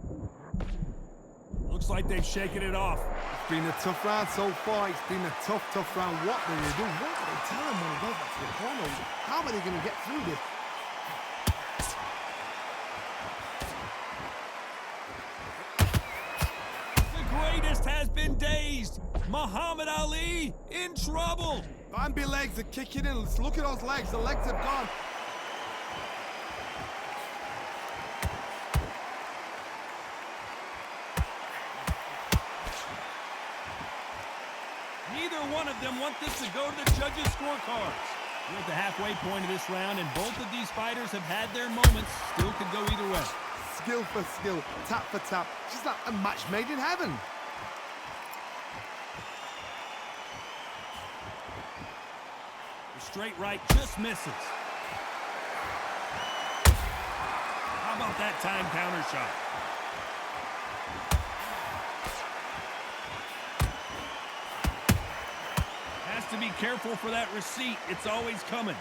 Looks like they've shaken it off. It's been a tough round so far. It's been a tough round. What do they do? What do they tell him when he goes back to the corner? How are they going to get through this? The greatest has been dazed. Muhammad Ali in trouble. Bambi legs are kicking in. Let's look at those legs. The legs have gone. Neither one of them want this to go to the judges' scorecards. We're at the halfway point of this round, and both of these fighters have had their moments. Still could go either way. Skill for skill, tap for tap. Just like a match made in heaven. The straight right just misses. How about that time counter shot? Has to be careful for that receipt. It's always coming.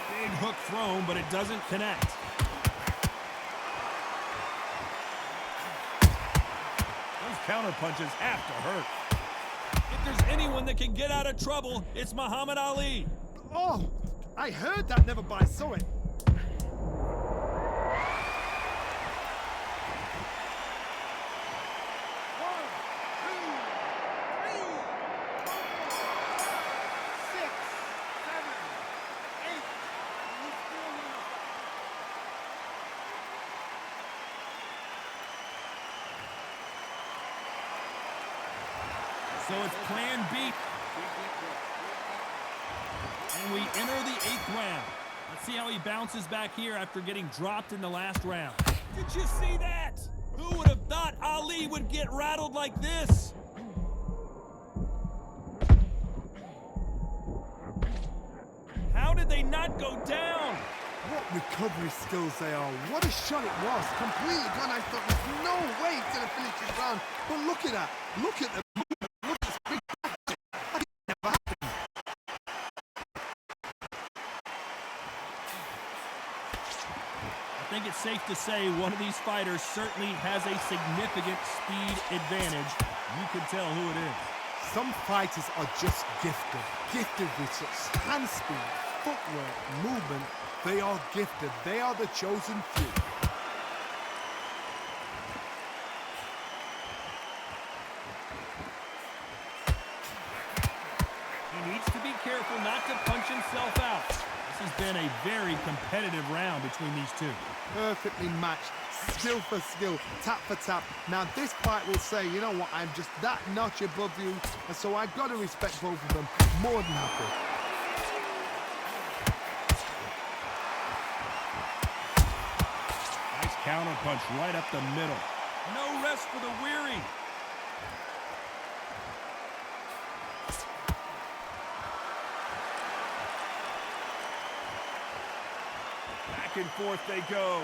Big hook thrown, but it doesn't connect. Those counter punches have to hurt. If there's anyone that can get out of trouble, it's Muhammad Ali. Oh, I heard that, never but I saw it. So it's plan B. And we enter the 8th round. Let's see how he bounces back here after getting dropped in the last round. Did you see that? Who would have thought Ali would get rattled like this? How did they not go down? What recovery skills they are. What a shot it was. Completely gone. I thought there's no way he's going to finish this round. But look at that. Look at the I think it's safe to say one of these fighters certainly has a significant speed advantage. You can tell who it is. Some fighters are just gifted. Gifted with such hand speed, footwork, movement. They are gifted. They are the chosen few. He needs to be careful not to punch himself out. This has been a very competitive round between these two. Perfectly matched, skill for skill, tap for tap. Now this fight will say, you know what, I'm just that notch above you, and so I've got to respect both of them. More than happy. Nice counter punch right up the middle. No rest for the weary. Back and forth they go.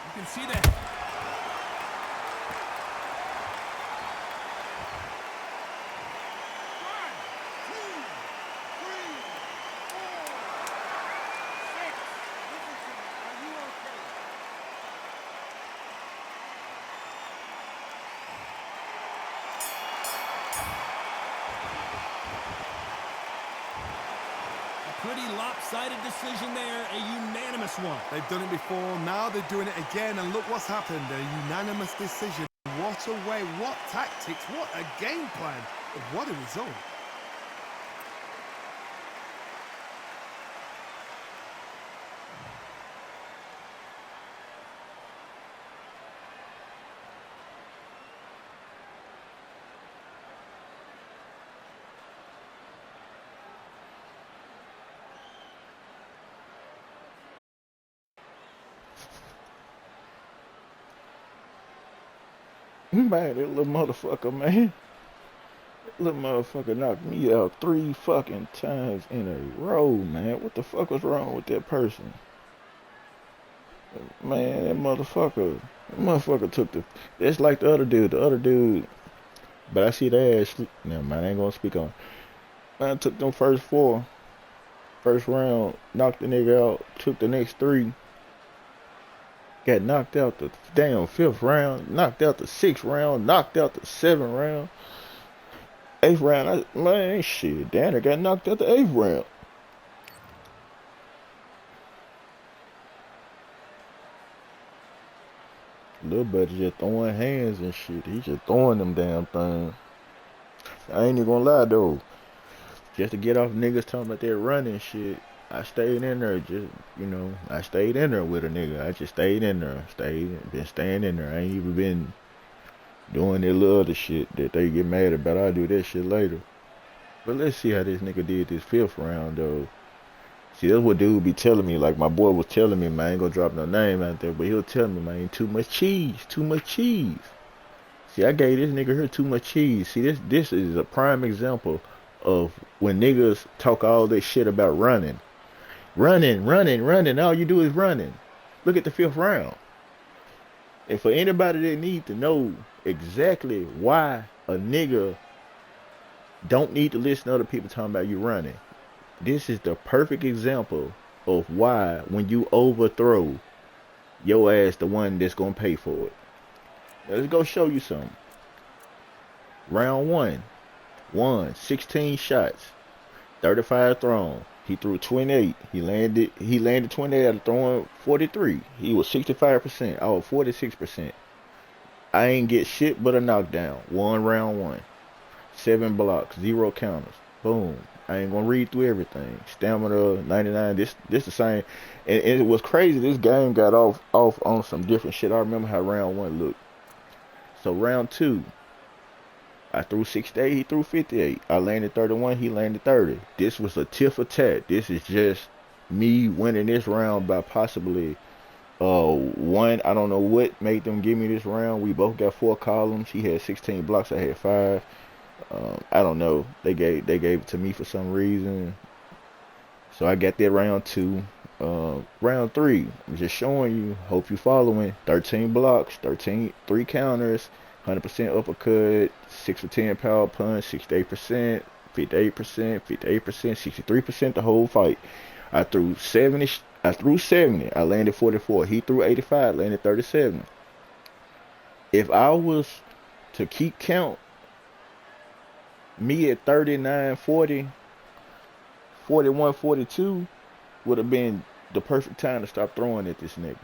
You can see that. pretty lopsided decision there, a unanimous one. They've done it before, now they're doing it again, and look what's happened. A unanimous decision. What a way, what tactics, what a game plan. What a result. Man, that little motherfucker, man. That little motherfucker knocked me out 3 fucking times in a row, man. What the fuck was wrong with that person? Man, that motherfucker took the... It's like the other dude. The other dude... But I see that ass... Never mind, I ain't gonna speak on. Man, took them first 4. First round, knocked the nigga out. Took the next 3. Got knocked out the damn 5th round, knocked out the 6th round, knocked out the 7th round. 8th round, man, shit, Danner got knocked out the 8th round. Little buddy just throwing hands and shit. He just throwing them damn things. I ain't even gonna lie though. Just to get off niggas talking about that running shit. I stayed in there, I stayed in there with a nigga. I just stayed in there, been staying in there. I ain't even been doing that little other shit that they get mad about. I'll do that shit later. But let's see how this nigga did this 5th round, though. See, that's what dude be telling me. Like, my boy was telling me, man, I ain't gonna drop no name out there, but he'll tell me, man, too much cheese. See, I gave this nigga here too much cheese. See, this is a prime example of when niggas talk all this shit about running. Running. All you do is running. Look at the 5th round. And for anybody that need to know exactly why a nigga don't need to listen to other people talking about you running, this is the perfect example of why when you overthrow, your ass the one that's gonna pay for it. Now, let's go show you something. Round 1, 16 shots, 35 thrown. He threw 28. He landed 28 out of throwing 43. He was 65%. I was 46%. I ain't get shit but a knockdown. Won round 1. 7 blocks, 0 counters. Boom. I ain't gonna read through everything. Stamina 99. This the same. And it was crazy. This game got off on some different shit. I remember how round 1 looked. So round 2. I threw 68, he threw 58. I landed 31, he landed 30. This was a tit for tat. This is just me winning this round by possibly 1. I don't know what made them give me this round. We both got 4 columns. He had 16 blocks, I had 5. I don't know. They gave it to me for some reason. So I got that round 2. Round 3, I'm just showing you, hope you following. 13 blocks, 3 counters, 100% uppercut, 6 for 10 power punch, 68%, 58%, 63% the whole fight. I threw 70. I landed 44. He threw 85, landed 37. If I was to keep count, me at 39, 40, 41, 42 would have been the perfect time to stop throwing at this nigga.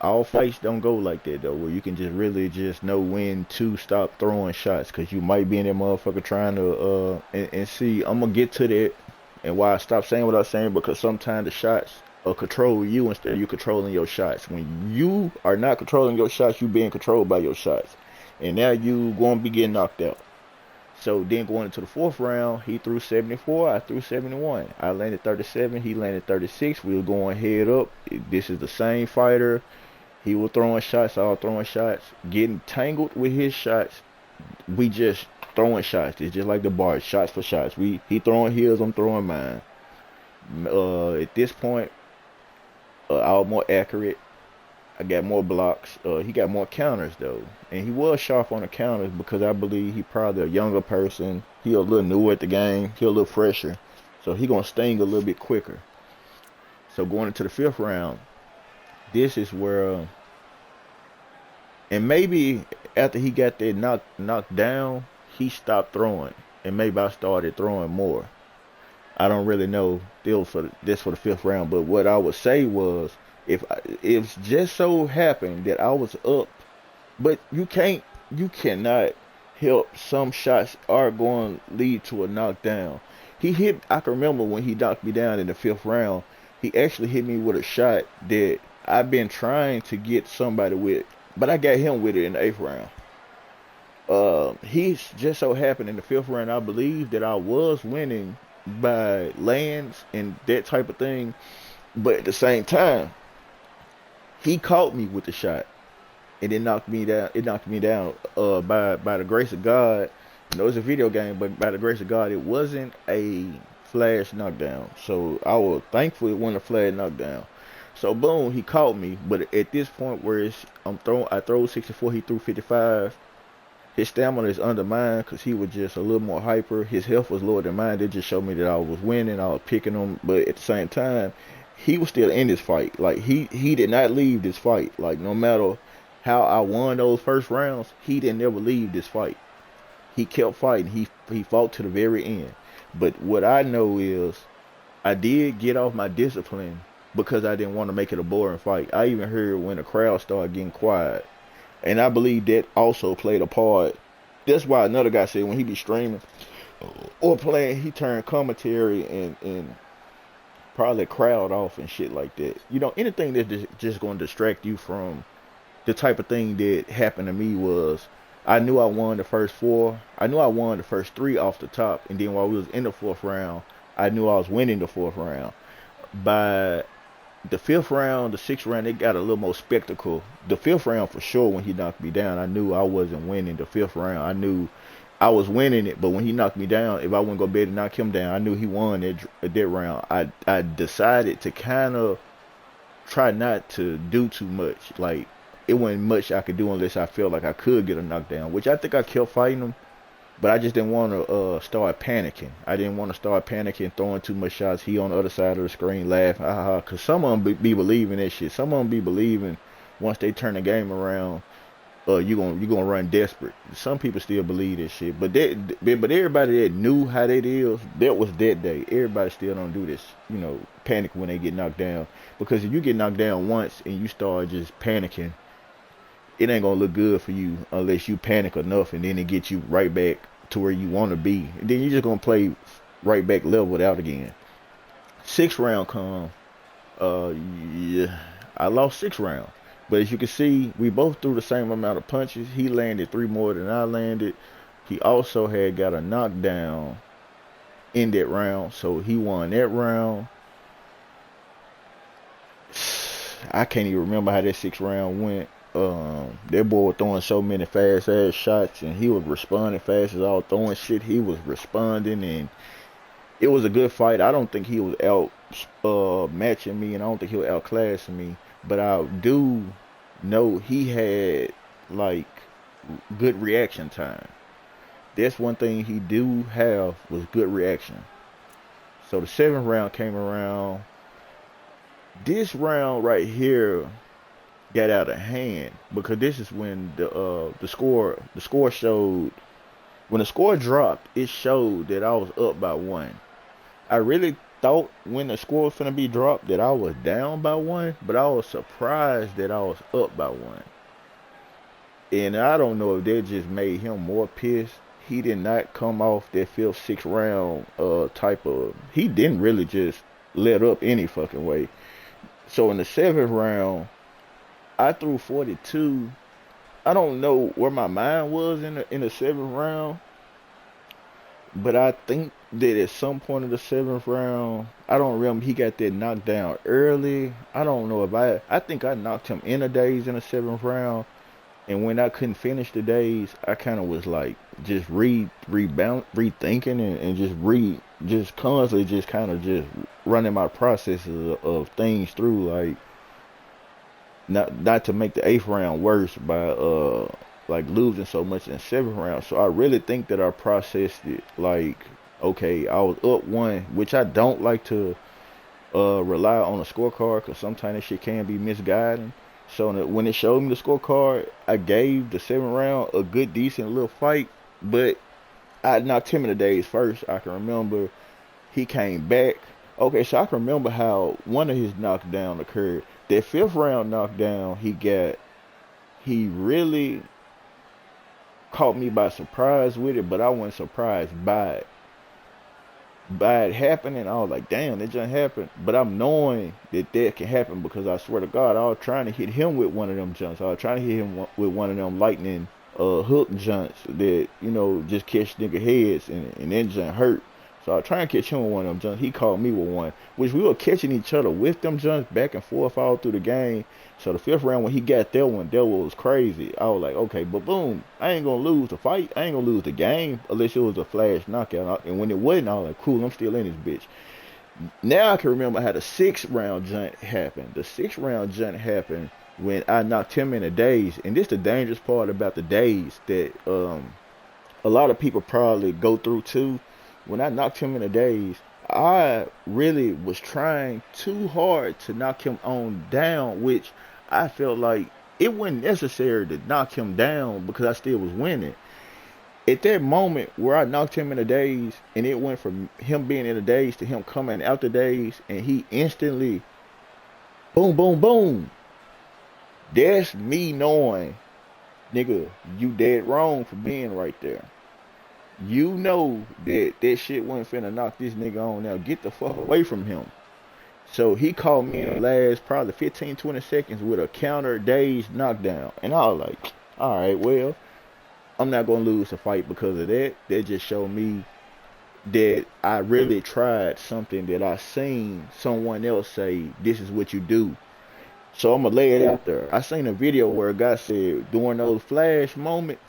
All fights don't go like that though, where you can just really just know when to stop throwing shots, because you might be in that motherfucker trying to and see, I'm gonna get to that and why I stopped saying what I was saying, because sometimes the shots will control you instead of you controlling your shots. When you are not controlling your shots, you being controlled by your shots, and now you gonna be getting knocked out. So then going into the 4th round, he threw 74, I threw 71. I landed 37, he landed 36. We were going head up. This is the same fighter. He was throwing shots, I was throwing shots, getting tangled with his shots. We just throwing shots. It's just like the bar, shots for shots. He throwing his, I'm throwing mine. At this point, I was more accurate. I got more blocks. He got more counters though, and he was sharp on the counters because I believe he probably a younger person. He a little newer at the game. He a little fresher, so he gonna sting a little bit quicker. So going into the 5th round, this is where, and maybe after he got that knocked down, he stopped throwing, and maybe I started throwing more. I don't really know still for this for the fifth round. But what I would say was, if just so happened that I was up, but you cannot help some shots are going to lead to a knockdown. I can remember when he knocked me down in the fifth round, he actually hit me with a shot that I've been trying to get somebody with, but I got him with it in the eighth round. He's just so happened in the fifth round, I believe that I was winning by lands and that type of thing, but at the same time, he caught me with the shot, and it knocked me down. It knocked me down. By the grace of God, you know, it's a video game, but by the grace of God, it wasn't a flash knockdown. So I was thankful it wasn't a flash knockdown. So boom, he caught me, but at this point where I throw 64, he threw 55. His stamina is under mine because he was just a little more hyper. His health was lower than mine. It just showed me that I was winning. I was picking him, but at the same time, he was still in this fight. Like he did not leave this fight. Like no matter how I won those first rounds, he didn't ever leave this fight. He kept fighting. He fought to the very end. But what I know is I did get off my discipline because I didn't want to make it a boring fight. I even heard when the crowd started getting quiet. And I believe that also played a part. That's why another guy said when he be streaming or playing, he turned commentary and probably crowd off and shit like that. You know, anything that's just going to distract you from the type of thing that happened to me was I knew I won the first four. I knew I won the first three off the top. And then while we was in the fourth round, I knew I was winning the fourth round. By the fifth round, the sixth round, it got a little more spectacle. The fifth round, for sure, when he knocked me down, I knew I wasn't winning the fifth round. I knew I was winning it, but when he knocked me down, if I wouldn't go bed and knock him down, I knew he won that round. I decided to kind of try not to do too much. Like, it wasn't much I could do unless I felt like I could get a knockdown, which I think I kept fighting him. But I just didn't want to start panicking. I didn't want to start panicking, throwing too much shots. He on the other side of the screen laughing, because some of them be believing that shit. Some of them be believing once they turn the game around, you gonna run desperate. Some people still believe that shit. But everybody that knew how that is, that was that day. Everybody still don't do this, you know, panic when they get knocked down. Because if you get knocked down once and you start just panicking, it ain't gonna look good for you unless you panic enough, and then it gets you right back to where you want to be. And then you're just gonna play right back leveled out again. Sixth round come, yeah, I lost 6 rounds. But as you can see, we both threw the same amount of punches. He landed 3 more than I landed. He also had got a knockdown in that round, so he won that round. I can't even remember how that 6th round went. That boy was throwing so many fast ass shots, and he was responding fast as I was throwing shit. He was responding, and it was a good fight. I don't think he was out matching me, and I don't think he was outclassing me. But I do know he had like good reaction time. That's one thing he do have was good reaction. So the 7th round came around. This round right here got out of hand because this is when the score showed, when the score dropped, it showed that I was up by 1. I really thought when the score was finna be dropped that I was down by 1, but I was surprised that I was up by 1. And I don't know if that just made him more pissed. He did not come off that 5th, 6th round type of, he didn't really just let up any fucking way. So in the 7th round, I threw 42. I don't know where my mind was in the 7th round, but I think that at some point in the 7th round, I don't remember, he got that knocked down early. I don't know if I think I knocked him in the days in the 7th round, and when I couldn't finish the days, I kind of was like just rethinking and just constantly just kind of just running my processes of things through, like not to make the 8th round worse by like losing so much in 7th round. So I really think that I processed it like, okay, I was up 1, which I don't like to rely on a scorecard because sometimes that shit can be misguiding. So when it showed me the scorecard, I gave the 7th round a good, decent little fight, but I knocked him in the days first. I can remember He came back. Okay, so I can remember how one of his knockdown occurred. That fifth round knockdown he really caught me by surprise with it, but I wasn't surprised by it. By it happening, I was like, damn, that just happened. But I'm knowing that that can happen because I swear to God, I was trying to hit him with one of them jumps. I was trying to hit him with one of them lightning hook jumps that, just catch nigga heads and then just hurt. So I was trying to catch him with one of them jumps. He called me with one, which we were catching each other with them jumps back and forth all through the game. So the fifth round when he got that one was crazy. I was like, okay, but boom, I ain't gonna lose the fight. I ain't gonna lose the game unless it was a flash knockout. And when it wasn't, I was like, cool, I'm still in this bitch. Now I can remember how the sixth round jump happened. The sixth round jump happened when I knocked him in a daze. And this the dangerous part about the daze that a lot of people probably go through too. When I knocked him in a daze, I really was trying too hard to knock him on down, which I felt like it wasn't necessary to knock him down because I still was winning. At that moment where I knocked him in a daze and it went from him being in a daze to him coming out the daze and he instantly boom, boom, boom. That's me knowing, nigga, you dead wrong for being right there. You know that shit wasn't finna knock this nigga on now. Get the fuck away from him. So he called me in the last probably 15, 20 seconds with a counter dazed knockdown. And I was like, all right, well, I'm not going to lose the fight because of that. That just showed me that I really tried something that I seen someone else say, this is what you do. So I'm going to lay it out there. I seen a video where a guy said during those flash moments,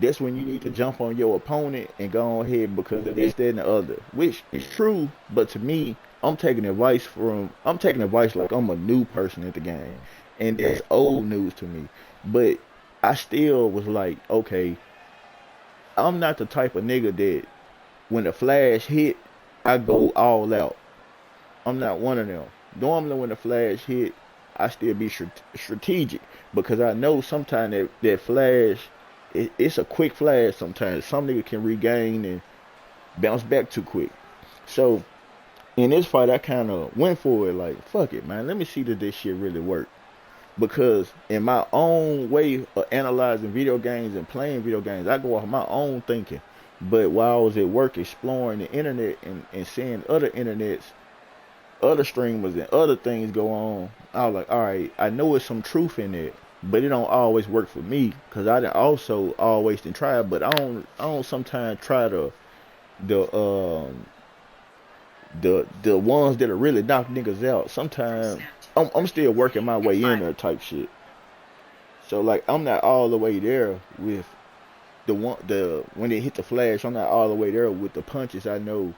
that's when you need to jump on your opponent and go ahead because of this, that, and the other. Which is true, but to me, I'm taking advice like I'm a new person at the game. And that's old news to me. But I still was like, okay, I'm not the type of nigga that when the flash hit, I go all out. I'm not one of them. Normally when the flash hit, I still be strategic because I know sometimes that flash, it's a quick flash sometimes. Some nigga can regain and bounce back too quick. So in this fight, I kind of went for it like, fuck it, man. Let me see that this shit really work. Because in my own way of analyzing video games and playing video games, I go off my own thinking. But while I was at work exploring the internet and seeing other internets, other streamers and other things go on, I was like, all right, I know there's some truth in it. But it don't always work for me because I didn't also always try. But I don't sometimes try the ones that are really knock niggas out. Sometimes I'm still working my way in there type shit. So like I'm not all the way there with when they hit the flash. I'm not all the way there with the punches. I know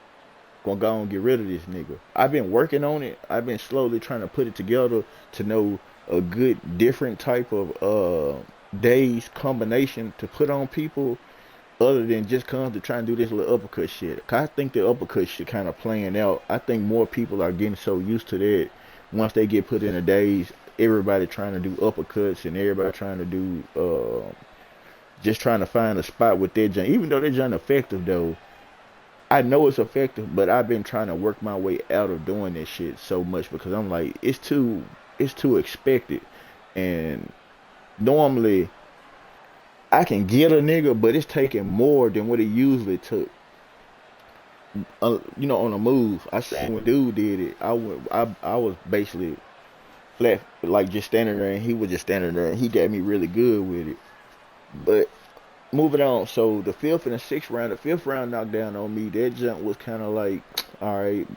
gonna go and get rid of this nigga. I've been working on it. I've been slowly trying to put it together to know a good different type of days combination to put on people other than just come to try and do this little uppercut shit. Cause I think the uppercut shit kind of playing out. I think more people are getting so used to that once they get put in a daze. Everybody trying to do uppercuts and everybody trying to do just trying to find a spot with their jump. Even though they're jump effective though, I know it's effective, but I've been trying to work my way out of doing this shit so much because I'm like, it's too expected. And normally I can get a nigga, but it's taking more than what it usually took. On a move. I seen when dude did it, I was basically flat, like just standing there, and he was just standing there, and he got me really good with it. But moving on, so the fifth and the sixth round, the fifth round knockdown on me, that jump was kind of like, all right,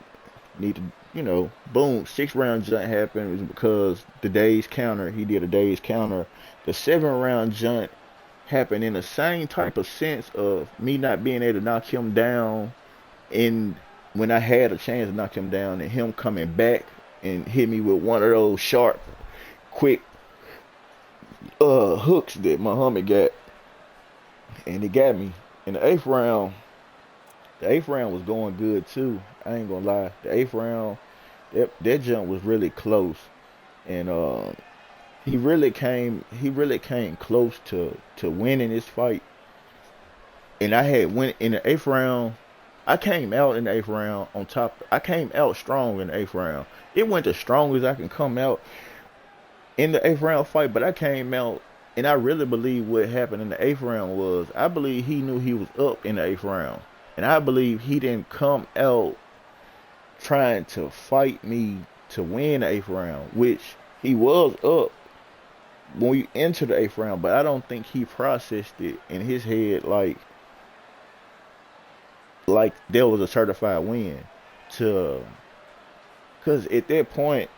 need to, boom, sixth round jump happened. It was because the days counter, he did a days counter. The seventh round jump happened in the same type of sense of me not being able to knock him down, and when I had a chance to knock him down, and him coming back and hit me with one of those sharp, quick hooks that Muhammad got, and he got me in the eighth round. The eighth round was going good too. I ain't gonna lie. The eighth round, that jump was really close, and he really came close to winning this fight. And I had went in the eighth round. I came out in the eighth round on top. I came out strong in the eighth round. It went as strong as I can come out in the eighth round fight, but I came out, and I really believe what happened in the eighth round was I believe he knew he was up in the eighth round, and I believe he didn't come out trying to fight me to win the eighth round, which he was up when we entered the eighth round, but I don't think he processed it in his head like there was a certified win to, because at that point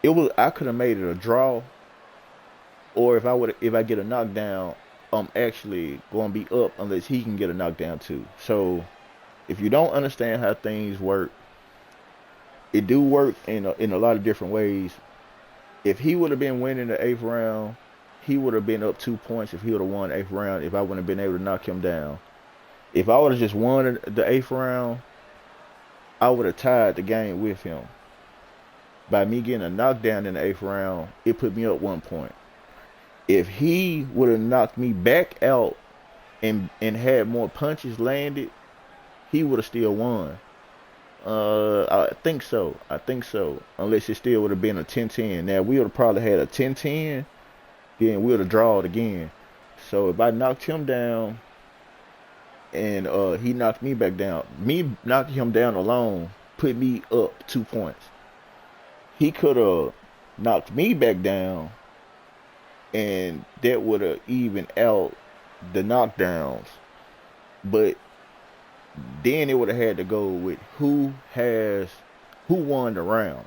it was, I could have made it a draw, or if I get a knockdown, I'm actually going to be up unless he can get a knockdown too. So if you don't understand how things work, it do work in a lot of different ways. If he would have been winning the eighth round, he would have been up 2 points if he would have won the eighth round, if I wouldn't have been able to knock him down. If I would have just won the eighth round, I would have tied the game with him. By me getting a knockdown in the eighth round, it put me up 1 point. If he would have knocked me back out and had more punches landed, he would have still won. I think so. Unless it still would have been a 10-10. Now, we would have probably had a 10-10, then we would have drawn again. So if I knocked him down and he knocked me back down, me knocking him down alone put me up 2 points. He could have knocked me back down, and that would have evened out the knockdowns. But then it would have had to go with who won the round.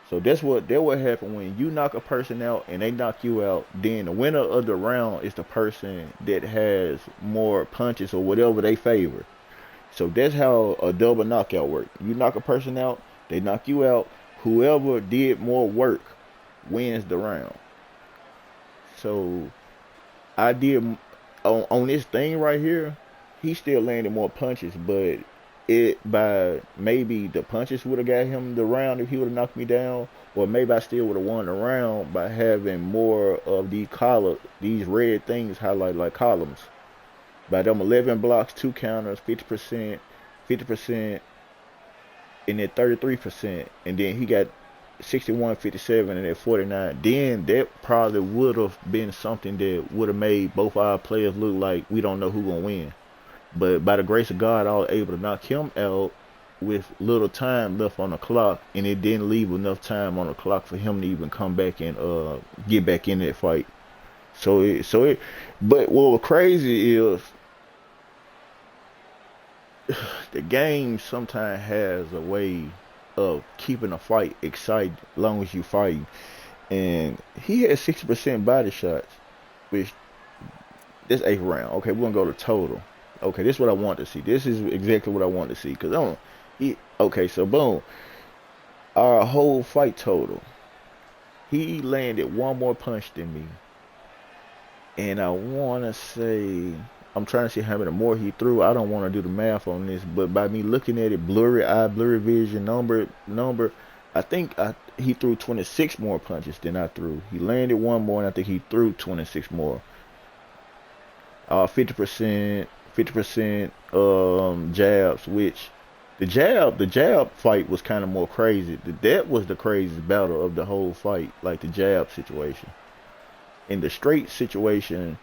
So that what happened when you knock a person out and they knock you out. Then the winner of the round is the person that has more punches or whatever they favor. So that's how a double knockout works. You knock a person out, they knock you out. Whoever did more work wins the round. So I did on this thing right here. He still landed more punches, but by maybe the punches would have got him the round if he would have knocked me down, or maybe I still would have won the round by having more of these red things highlighted like columns. By them 11 blocks, 2 counters, 50%, and then 33%, and then he got 61, 57, and at 49. Then that probably would have been something that would have made both our players look like we don't know who gonna win. But by the grace of God, I was able to knock him out with little time left on the clock, and it didn't leave enough time on the clock for him to even come back and get back in that fight. But what was crazy is the game sometimes has a way of keeping a fight exciting as long as you fighting. And he had 60% body shots, which this 8th round. Okay, we're gonna go to total. Okay, this is what I want to see. This is exactly what I want to see. Okay, so boom. Our whole fight total. He landed one more punch than me. And I want to say, I'm trying to see how many more he threw. I don't want to do the math on this, but by me looking at it, blurry eye, blurry vision, number, I think he threw 26 more punches than I threw. He landed one more, and I think he threw 26 more. 50% jabs, which the jab fight was kind of more crazy. That was the craziest battle of the whole fight, like the jab situation. In the straight situation,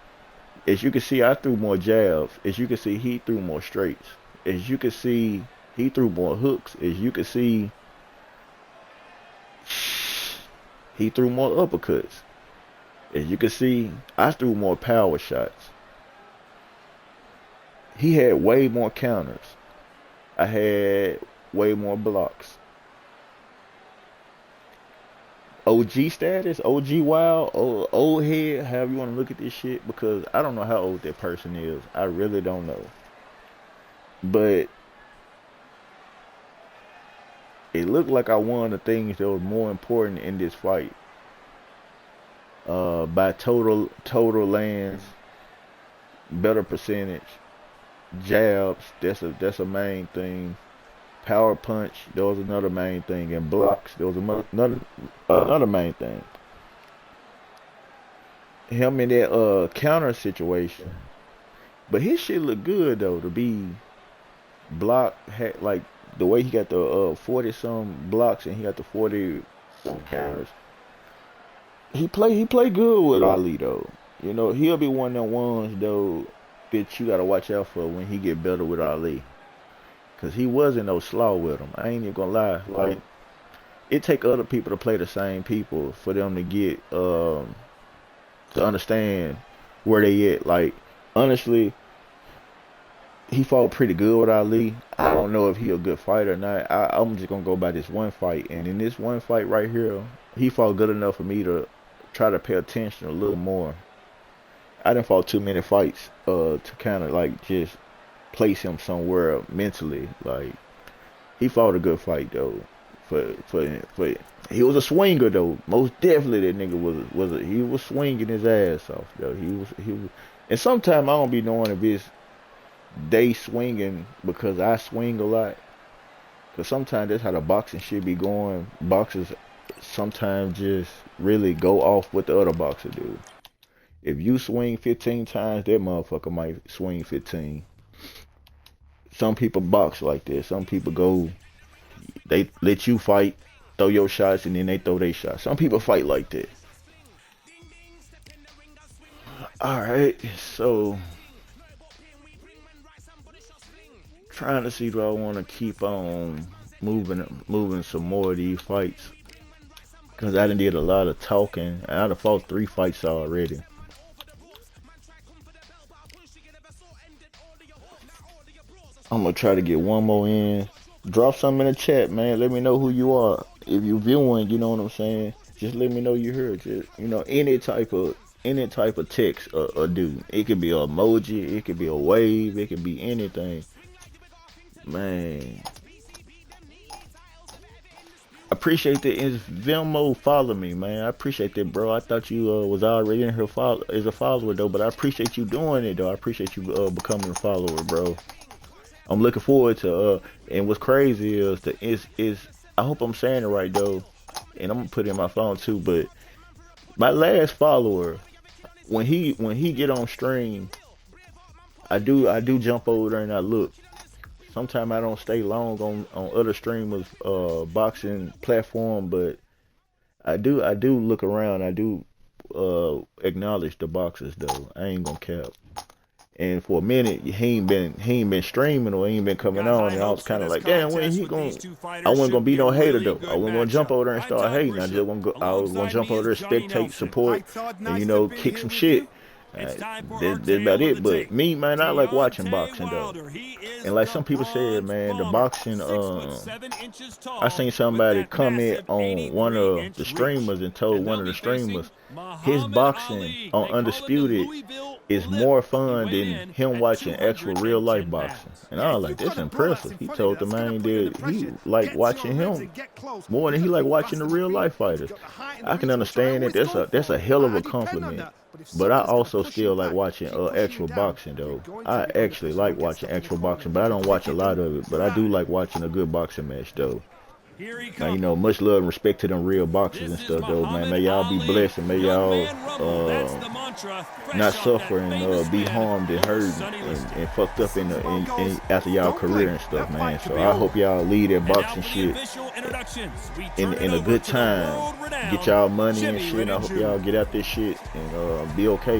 as you can see, I threw more jabs. As you can see, he threw more straights. As you can see, he threw more hooks. As you can see, he threw more uppercuts. As you can see, I threw more power shots. He had way more counters. I had way more blocks. OG status, OG wild, old head, however you want to look at this shit, because I don't know how old that person is. I really don't know. But it looked like I won the things that were more important in this fight. By total lands, better percentage, jabs, that's a main thing. Power punch, that was another main thing, and blocks, there was another main thing. Him in that counter situation, but his shit looked good though to be. block had like the way he got the 40 some blocks and he got the 40 carries. He play good with Ali though. You know, he'll be one of them ones though that you gotta watch out for when he get better with Ali. Cause he wasn't no slaw with him. I ain't even gonna lie. Like it take other people to play the same people for them to get to understand where they at. Like honestly, he fought pretty good with Ali. I don't know if he a good fighter or not. I'm just gonna go by this one fight, and in this one fight right here, he fought good enough for me to try to pay attention a little more. I didn't fought too many fights to kind of like just place him somewhere mentally. Like he fought a good fight though. For he was a swinger though. Most definitely that nigga he was swinging his ass off though. He was, and sometimes I don't be knowing if it's they swinging because I swing a lot. Cause sometimes that's how the boxing should be going. Boxers sometimes just really go off what the other boxer do. If you swing 15 times, that motherfucker might swing 15. Some people box like that. Some people go, they let you fight, throw your shots, and then they throw their shots. Some people fight like that. Alright, so trying to see do I want to keep on moving some more of these fights. Because I done did a lot of talking. I done fought 3 fights already. I'm going to try to get one more in. Drop something in the chat, man. Let me know who you are. If you viewing, you know what I'm saying? Just let me know you heard. Just, you know, any type of text or do. It could be an emoji. It could be a wave. It could be anything. Man. Appreciate that. Is Venmo follow me, man? I appreciate that, bro. I thought you was already in here as a follower though, but I appreciate you doing it though. I appreciate you becoming a follower, bro. I'm looking forward to and what's crazy is I hope I'm saying it right though, and I'm gonna put it in my phone too. But my last follower, when he get on stream, I do jump over there and I look. Sometimes I don't stay long on other streamers boxing platform, but I do look around. I do acknowledge the boxers though. I ain't gonna cap. And for a minute, he ain't been streaming or he ain't been coming on, and I was kind of like, damn, when he going? I wasn't gonna be no hater though. I wasn't gonna jump over there and start hating. I was gonna jump over there, spectate, support, and you know, kick some shit. That's about it. But me, man, I like watching boxing though. And like some people said, man, the boxing. I seen somebody comment on one of the streamers and told one of the streamers his boxing on Undisputed is more fun than him watching actual real life boxing. And I was like, that's impressive. He told the man that he like watching him more than he like watching the real life fighters. I can understand that. That's a hell of a compliment. But I also still like watching actual boxing though. I actually like watching actual boxing, but I don't watch a lot of it. But I do like watching a good boxing match though. Now, you know, much love and respect to them real boxers and stuff though, man. May y'all be blessed and may y'all not suffer and be harmed and hurt and fucked up in after y'all career and stuff, man. So I hope y'all leave that boxing shit in a good time. Get y'all money and shit, and I hope y'all get out this shit and be okay.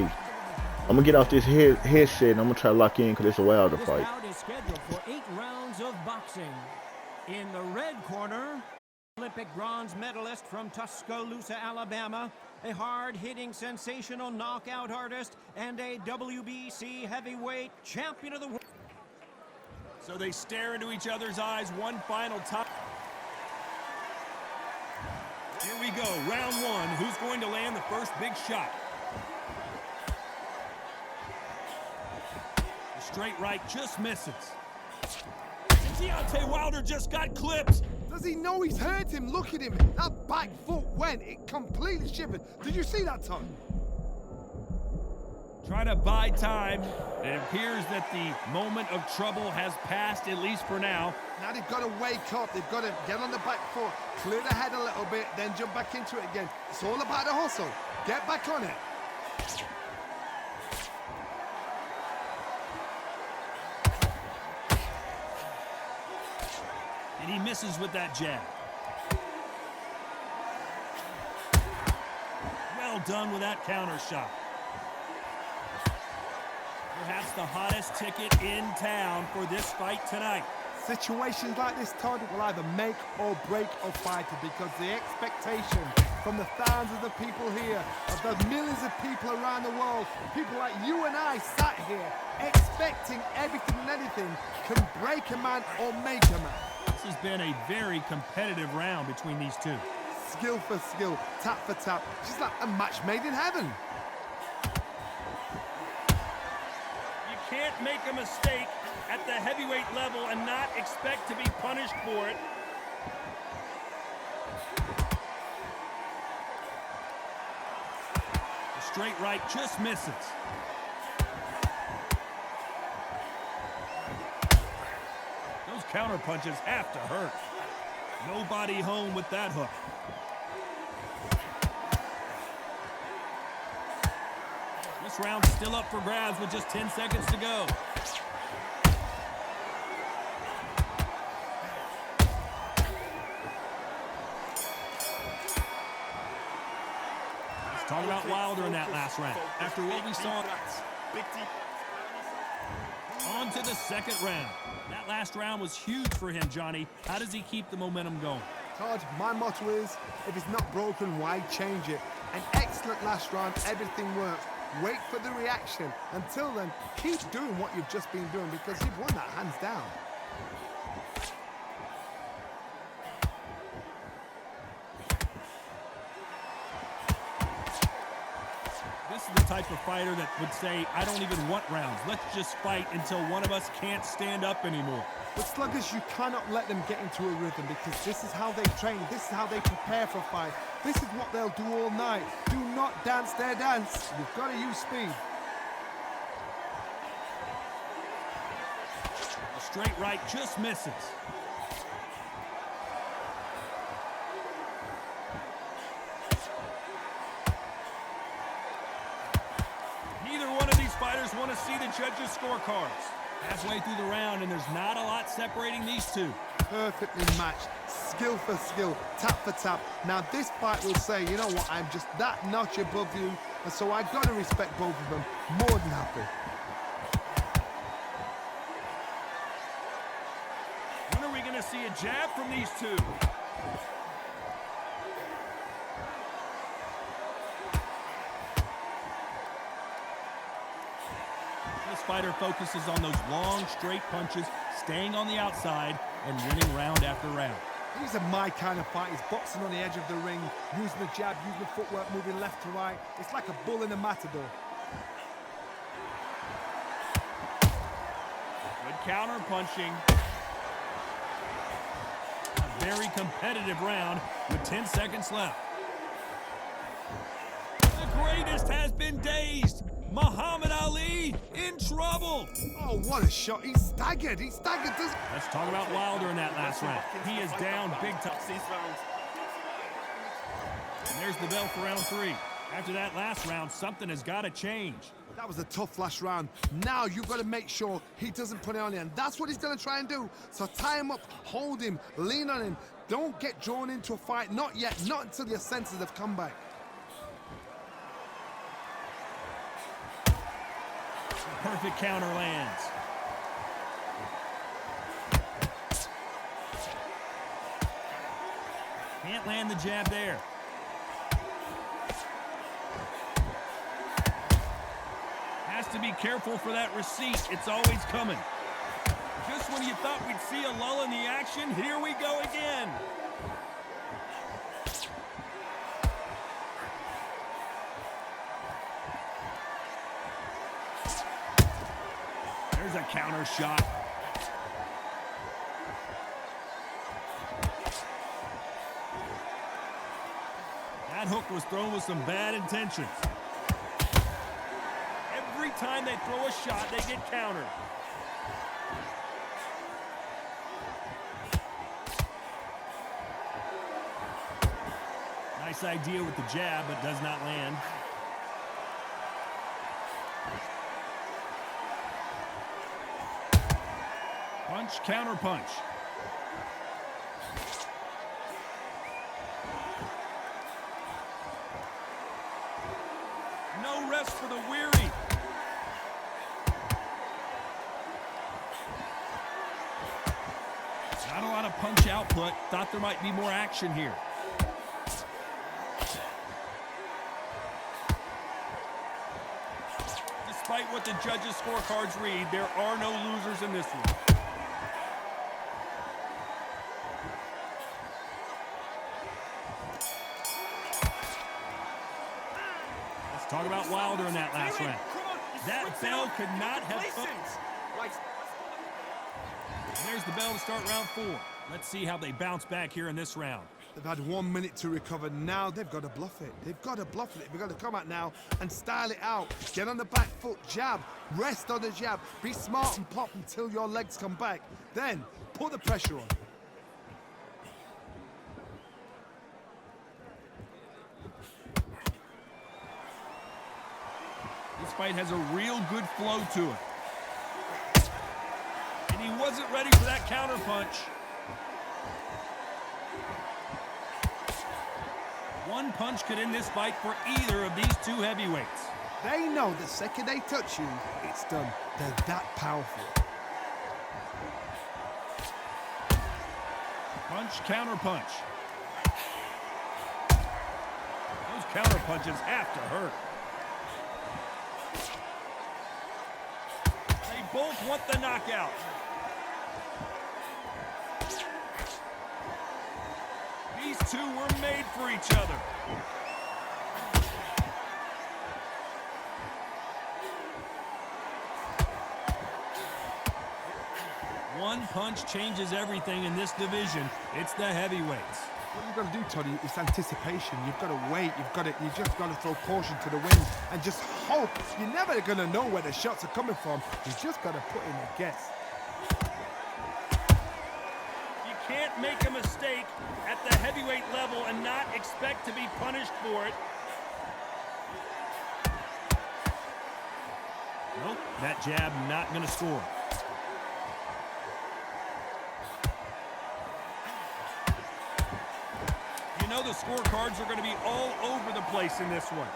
I'm gonna get off this headset and I'm gonna try to lock in because it's a Wilder fight. In the red corner, Olympic bronze medalist from Tuscaloosa, Alabama, a hard-hitting, sensational knockout artist, and a WBC heavyweight champion of the world. So they stare into each other's eyes one final time. Here we go, round one. Who's going to land the first big shot? The straight right just misses. Deontay Wilder just got clipped. Does he know he's hurt him? Look at him. That back foot went. It completely shivered. Did you see that, Tom? Try to buy time. It appears that the moment of trouble has passed, at least for now. Now they've got to wake up. They've got to get on the back foot, clear the head a little bit, then jump back into it again. It's all about the hustle. Get back on it. And he misses with that jab. Well done with that counter shot. Perhaps the hottest ticket in town for this fight tonight. Situations like this, Todd, will either make or break a fighter because the expectation from the thousands of people here, of the millions of people around the world, people like you and I sat here expecting everything and anything, can break a man or make a man. This has been a very competitive round between these two. Skill for skill, tap for tap, just like a match made in heaven. You can't make a mistake at the heavyweight level and not expect to be punished for it. The straight right just misses. Those counter punches have to hurt. Nobody home with that hook. This round's still up for grabs with just 10 seconds to go. Let's talk about Wilder in that last round. After what we saw, on to the second round. That last round was huge for him, Johnny. How does he keep the momentum going? Todd, my motto is, if it's not broken, why change it? An excellent last round, everything works. Wait for the reaction. Until then, keep doing what you've just been doing because you've won that hands down. This is the type of fighter that would say, I don't even want rounds. Let's just fight until one of us can't stand up anymore. But sluggers, you cannot let them get into a rhythm because this is how they train. This is how they prepare for a fight. This is what they'll do all night. Do not dance their dance. You've got to use speed. The straight right just misses. Neither one of these fighters want to see the judges' scorecards. Halfway through the round, and there's not a lot separating these two. Perfectly matched, skill for skill, tap for tap. Now this fight will say, you know what, I'm just that notch above you, and so I've got to respect both of them. More than happy. When are we going to see a jab from these two? This fighter focuses on those long, straight punches, staying on the outside, and winning round after round. These are my kind of fight. He's boxing on the edge of the ring, using the jab, using the footwork, moving left to right. It's like a bull in a matador. Good counter punching. A very competitive round with 10 seconds left. The greatest has been dazed. Muhammad Ali in trouble. Oh, what a shot. He's staggered. He's staggered. Let's talk about Wilder in that last round. He is down big time. And there's the bell for round 3. After that last round, something has got to change. That was a tough last round. Now you've got to make sure he doesn't put it on you, and that's what he's going to try and do. So tie him up, hold him, lean on him. Don't get drawn into a fight. Not yet. Not until your senses have come back. Perfect counter lands. Can't land the jab there. Has to be careful for that receipt. It's always coming. Just when you thought we'd see a lull in the action, here we go again. There's a counter shot. That hook was thrown with some bad intentions. Every time they throw a shot, they get countered. Nice idea with the jab, but does not land. Punch, counter punch. no rest for the weary. Not a lot of punch output. Thought there might be more action here. Despite what the judges' scorecards read, there are no losers in this one. Let's talk about Wilder in that last round. That bell could not have... There's the bell to start round 4. Let's see how they bounce back here in this round. They've had 1 minute to recover. Now they've got to bluff it. They've got to bluff it. They've got to come out now and style it out. Get on the back foot, jab, rest on the jab. Be smart and pop until your legs come back. Then put the pressure on. This fight has a real good flow to it. And he wasn't ready for that counter punch. One punch could end this fight for either of these two heavyweights. They know the second they touch you, it's done. They're that powerful. Punch, counter punch. Those counter punches have to hurt. They both want the knockout. These two were made for each other. One punch changes everything in this division. It's the heavyweights. What you've got to do, Toddy, is anticipation. You've got to wait. You just got to throw caution to the wind and just hope. You're never going to know where the shots are coming from. You just got to put in a guess. Can't make a mistake at the heavyweight level and not expect to be punished for it. Nope, that jab not going to score. You know the scorecards are going to be all over the place in this one.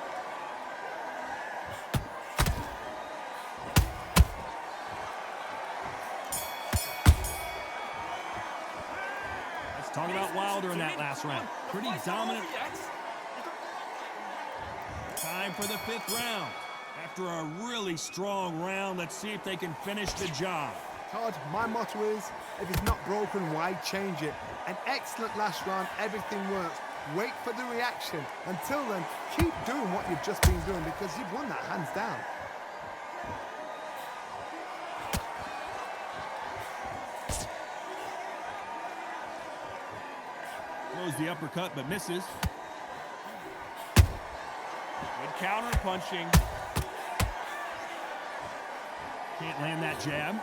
Talking about Wilder in that last round. Pretty dominant. Time for the 5th round. After a really strong round, let's see if they can finish the job. Todd, my motto is, if it's not broken, why change it? An excellent last round, everything works. Wait for the reaction. Until then, keep doing what you've just been doing because you've won that hands down. Throws the uppercut, but misses. Good counter punching. Can't land that jab.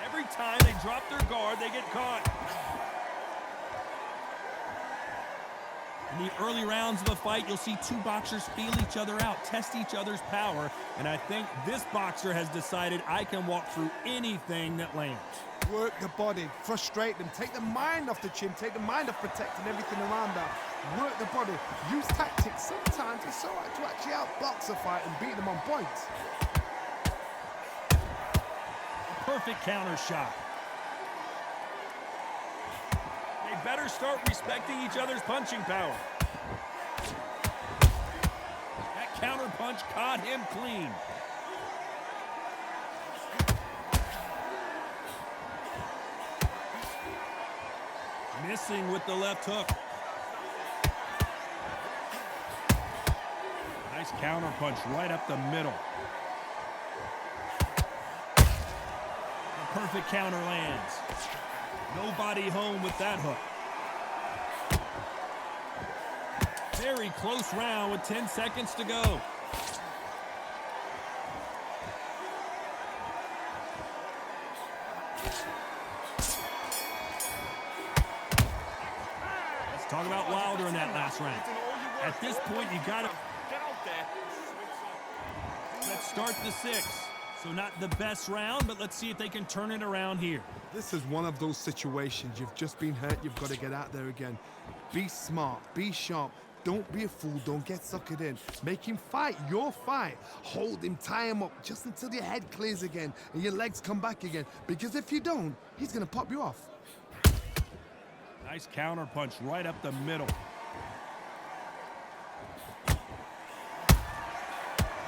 Every time they drop their guard, they get caught. In the early rounds of a fight, you'll see two boxers feel each other out, test each other's power, and I think this boxer has decided I can walk through anything that lands. Work the body, frustrate them, take the mind off the chin, take the mind off protecting everything around that. Work the body, use tactics. Sometimes it's so hard to actually outbox a fight and beat them on points. A perfect counter shot. They better start respecting each other's punching power. That counter punch caught him clean. Missing with the left hook. Nice counter punch right up the middle. The perfect counter lands. Nobody home with that hook. Very close round with 10 seconds to go. Let's talk about Wilder in that last round. At this point, you gotta... Let's start the 6th. So not the best round, but let's see if they can turn it around here. This is one of those situations. You've just been hurt. You've got to get out there again. Be smart. Be sharp. Don't be a fool. Don't get suckered in. Make him fight your fight. Hold him, tie him up just until your head clears again and your legs come back again. Because if you don't, he's going to pop you off. Nice counter punch right up the middle.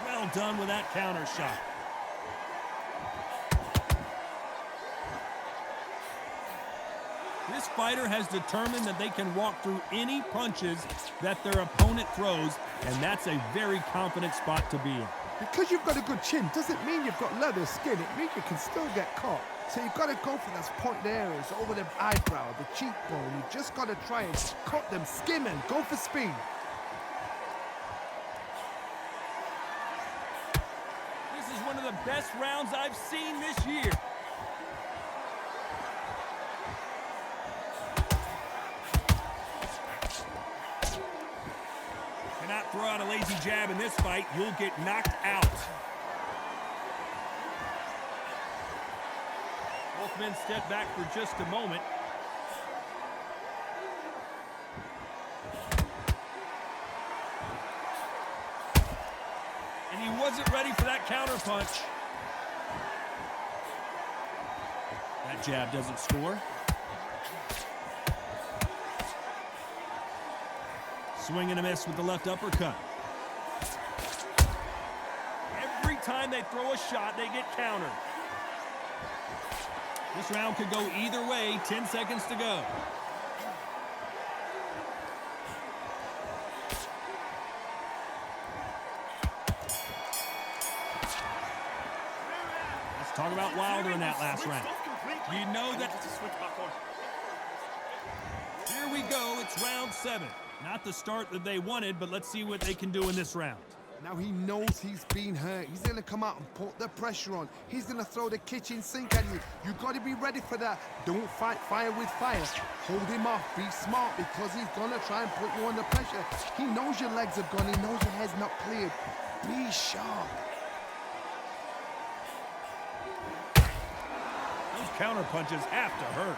Well done with that counter shot. This fighter has determined that they can walk through any punches that their opponent throws, and that's a very confident spot to be in. Because you've got a good chin doesn't mean you've got leather skin. It means you can still get caught. So you've got to go for those pointed areas over the eyebrow, the cheekbone. You've just got to try and cut them, skim and go for speed. This is one of the best rounds I've seen this year. Cannot throw out a lazy jab in this fight. You'll get knocked out. Both men step back for just a moment. And he wasn't ready for that counter punch. That jab doesn't score. Swing and a miss with the left uppercut. Every time they throw a shot, they get countered. This round could go either way. 10 seconds to go. Let's talk about Wilder in that last round. You know that. Here we go. It's round 7. Not the start that they wanted, but let's see what they can do in this round. Now he knows he's been hurt. He's going to come out and put the pressure on. He's going to throw the kitchen sink at you. You've got to be ready for that. Don't fight fire with fire. Hold him off. Be smart because he's going to try and put you under pressure. He knows your legs are gone. He knows your head's not cleared. Be sharp. Those counter punches have to hurt.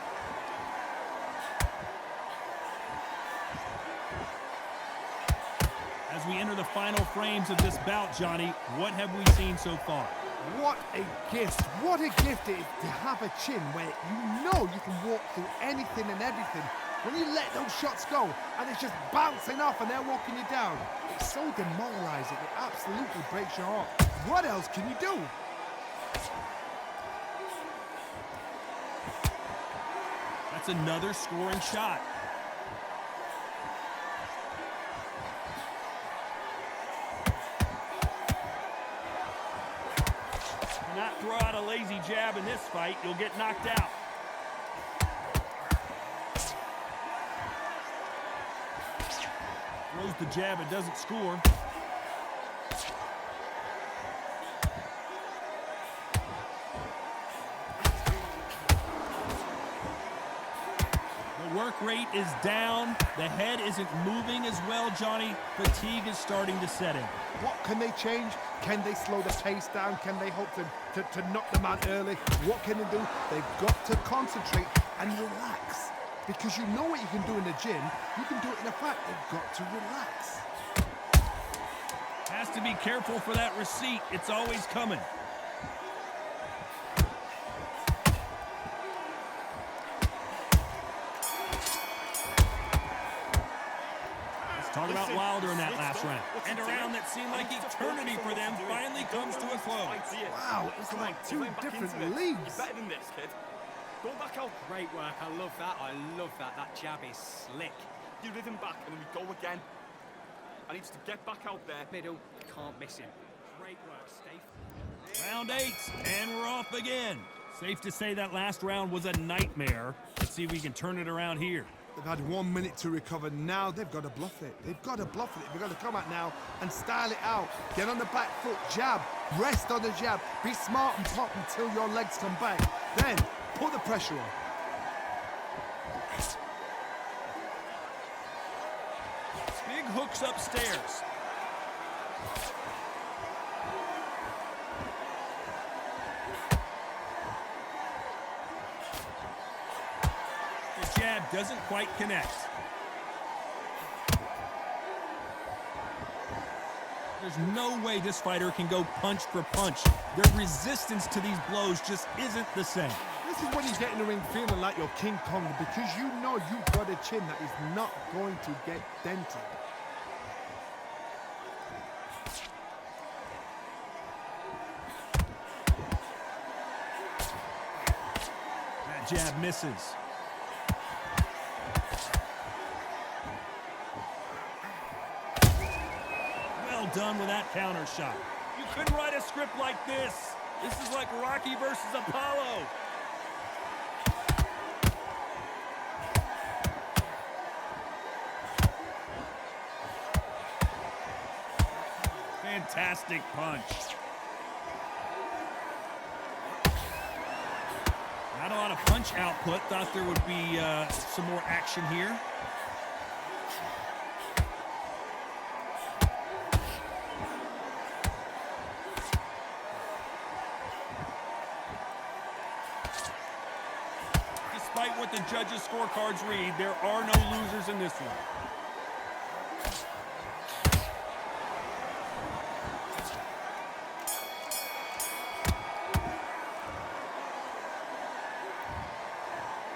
As we enter the final frames of this bout, Johnny, what have we seen so far? What a gift. What a gift it is to have a chin where you know you can walk through anything and everything. When you let those shots go and it's just bouncing off and they're walking you down, it's so demoralizing. It absolutely breaks your heart. What else can you do? That's another scoring shot. Not throw out a lazy jab in this fight, you'll get knocked out. Throws the jab, it doesn't score. The work rate is down. The head isn't moving as well, Johnny. Fatigue is starting to set in. What can they change? Can they slow the pace down? Can they hope to knock them out early? What can they do? They've got to concentrate and relax. Because you know what you can do in the gym, you can do it in a fight. They've got to relax. Has to be careful for that receipt. It's always coming. Talk about Wilder in that last round. And a round that seemed like eternity for them finally comes to a close. Wow, it's like two different leagues. You're better than this, kid. Go back out. Great work. I love that. I love that. That jab is slick. You rhythm back and then we go again. I need you to get back out there. Middle. Can't miss him. Great work, Steve. Round 8, and we're off again. Safe to say that last round was a nightmare. Let's see if we can turn it around here. They've had 1 minute to recover. Now they've got to bluff it. They've got to bluff it. They've got to come out now and style it out. Get on the back foot, jab, rest on the jab. Be smart and pop until your legs come back. Then put the pressure on. Big hooks upstairs. doesn't quite connect. There's no way this fighter can go punch for punch. Their resistance to these blows just isn't the same. This is when you get in the ring feeling like you're King Kong because you know you've got a chin that is not going to get dented. That jab misses. Well done with that counter shot. You couldn't write a script like this. This is like Rocky versus Apollo. Fantastic punch. Not a lot of punch output. Thought there would be some more action here. Despite what the judges' scorecards read, there are no losers in this one.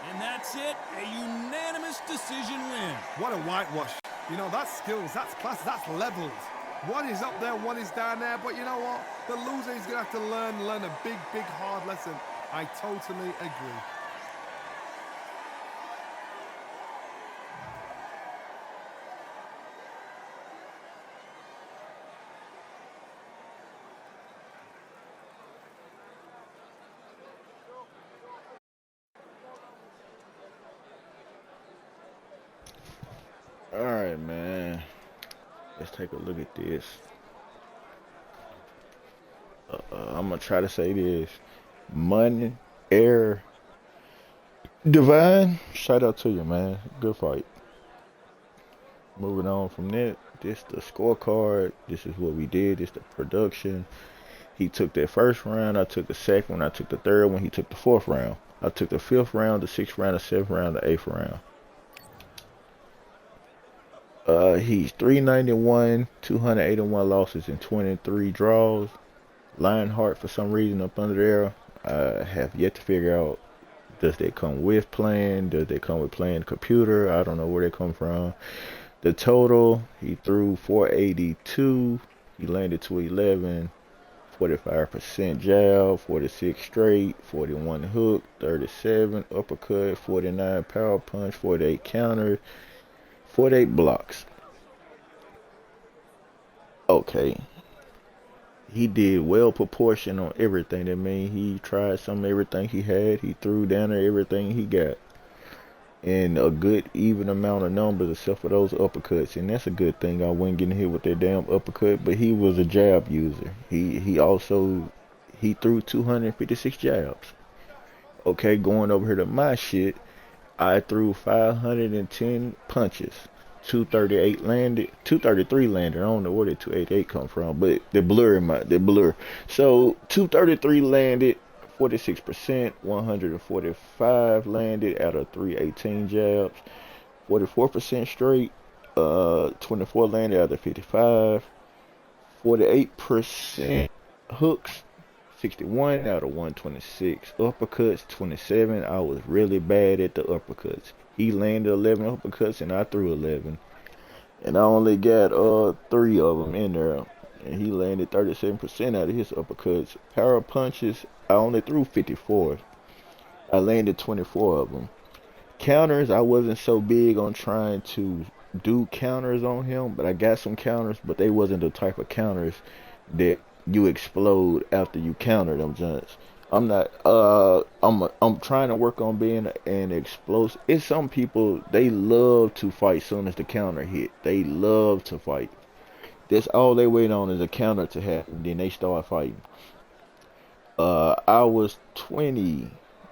And that's it, a unanimous decision win. What a whitewash. You know, that's skills, that's class, that's levels. One is up there, one is down there, but you know what? The loser is going to have to learn a big, big, hard lesson. I totally agree. All right, man. Let's take a look at this. I'm gonna try to say this. Money, Air, Divine. Shout out to you, man. Good fight. Moving on from that. This the scorecard. This is what we did. This the production. He took that first round. I took the second one. I took the third one. He took the fourth round. I took the fifth round, the sixth round, the seventh round, the eighth round. He's 391, 281 losses and 23 draws. Lionheart, for some reason, up under there. I have yet to figure out, does they come with playing? Does they come with playing computer? I don't know where they come from. The total, he threw 482. He landed 211. 45% jab, 46 straight, 41 hook, 37 uppercut, 49 power punch, 48 counter, 48 blocks. Okay. He did well proportion on everything. That means he tried some of everything he had. He threw down there everything he got. And a good even amount of numbers except for those uppercuts. And that's a good thing. I wasn't getting hit with that damn uppercut. But he was a jab user. He threw 256 jabs. Okay, going over here to my shit. I threw 510 punches. 238 landed, 233 landed. I don't know where the 288 come from, but they're blur. So 233 landed, 46%, 145 landed out of 318 jabs, 44% straight, 24 landed out of 55, 48% hooks, 61 out of 126. Uppercuts, 27. I was really bad at the uppercuts. He landed 11 uppercuts and I threw 11. And I only got 3 of them in there. And he landed 37% out of his uppercuts. Power punches, I only threw 54. I landed 24 of them. Counters, I wasn't so big on trying to do counters on him, but I got some counters, but they wasn't the type of counters that you explode after you counter them joints. I'm not I'm trying to work on being an explosive. It's some people, they love to fight soon as the counter hit. They love to fight. That's all they wait on is a counter to happen. Then they start fighting. I was 20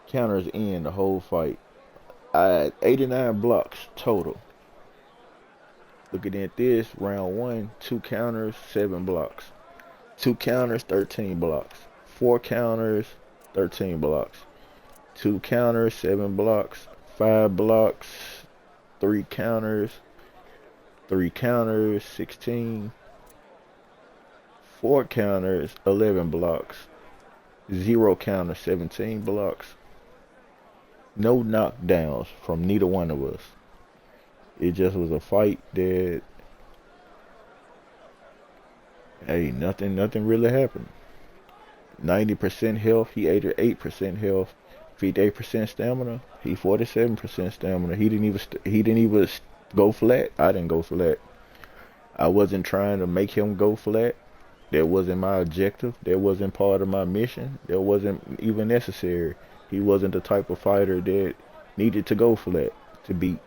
counters in the whole fight. I had 89 blocks total. Looking at this, round 1, 2 counters, 7 blocks. 2 counters, 13 blocks. 4 counters, 13 blocks. 2 counters, 7 blocks. 5 blocks, 3 counters, 3 counters, 16, 4 counters, 11 blocks, 0 counters, 17 blocks. No knockdowns from neither one of us. It just was a fight that, hey, nothing really happened. 90% health, he 88% health, 58% stamina, he 47% stamina. He didn't even go flat. I didn't go flat. I wasn't trying to make him go flat. That wasn't my objective. That wasn't part of my mission. That wasn't even necessary. He wasn't the type of fighter that needed to go flat to beat.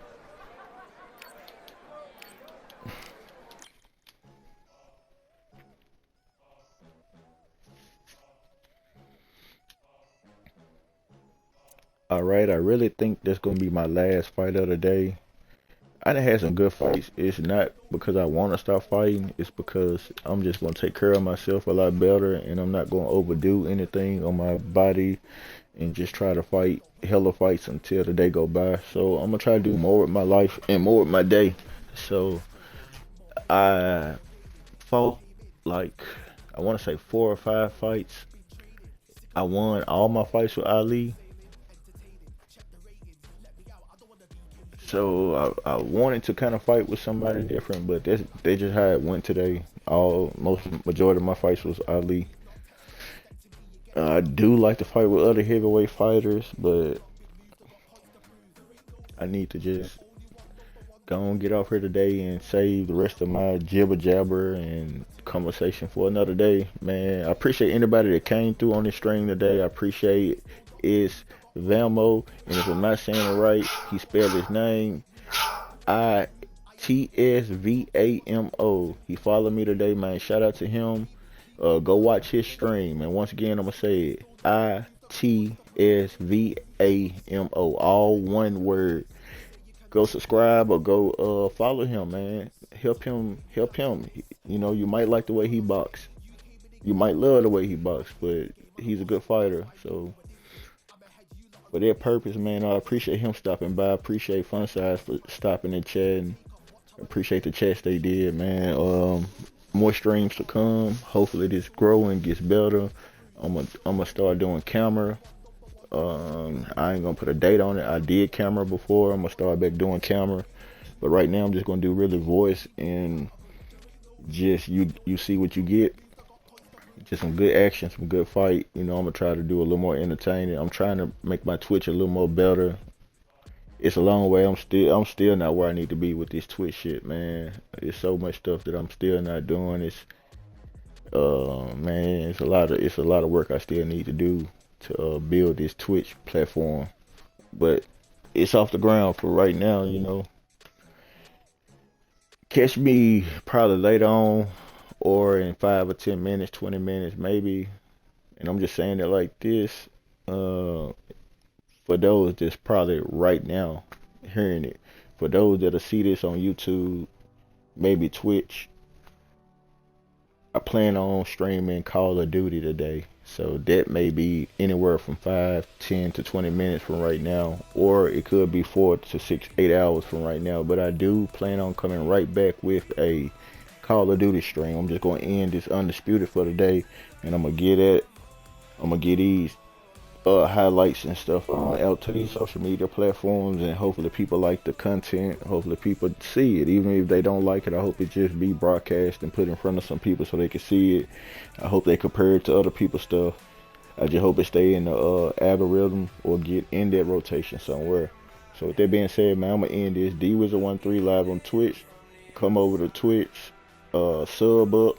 Alright, I really think that's going to be my last fight of the day. I done had some good fights. It's not because I want to stop fighting. It's because I'm just going to take care of myself a lot better, and I'm not going to overdo anything on my body and just try to fight hella fights until the day go by. So I'm going to try to do more with my life and more with my day. So I fought like, I want to say 4 or 5 fights. I won all my fights with Ali. So I wanted to kind of fight with somebody different, but they just how it went today. Majority of my fights was Ali. I do like to fight with other heavyweight fighters, but I need to just go and get off here today and save the rest of my jibber jabber and conversation for another day. Man, I appreciate anybody that came through on this stream today. I appreciate it's Vamo, and if I'm not saying it right, he spelled his name ITSVAMO. He followed me today, man. Shout out to him. Go watch his stream, and once again, I'm gonna say it: ITSVAMO, all one word. Go subscribe or go follow him, man. Help him. You know, you might like the way he box. You might love the way he box, but he's a good fighter. So for their purpose, man, I appreciate him stopping by. I appreciate Fun Size for stopping and chatting. I appreciate the chats they did, man. More streams to come. Hopefully this grow and gets better. I'm gonna start doing camera. I ain't gonna put a date on it. I did camera before. I'm gonna start back doing camera, but right now I'm just gonna do really voice, and just you see what you get. Just some good action, some good fight. You know, I'm gonna try to do a little more entertaining. I'm trying to make my Twitch a little more better. It's a long way. I'm still not where I need to be with this Twitch shit, man. There's so much stuff that I'm still not doing. It's man, it's a lot of work I still need to do to build this Twitch platform. But it's off the ground for right now, you know. Catch me probably later on, or in 5 or 10 minutes, 20 minutes maybe. And I'm just saying it like this, for those that's probably right now hearing it. For those that'll see this on YouTube, maybe Twitch, I plan on streaming Call of Duty today. So that may be anywhere from 5, 10 to 20 minutes from right now, or it could be 4 to 6, 8 hours from right now. But I do plan on coming right back with a Call of Duty stream. I'm just going to end this Undisputed for today, and I'm going to get these highlights and stuff out to these social media platforms, and hopefully people like the content. Hopefully people see it, even if they don't like it. I hope it just be broadcast and put in front of some people so they can see it. I hope they compare it to other people's stuff. I just hope it stay in the algorithm or get in that rotation somewhere. So with that being said, man, I'm gonna end this. DWizard13 live on Twitch. Come over to Twitch, sub up,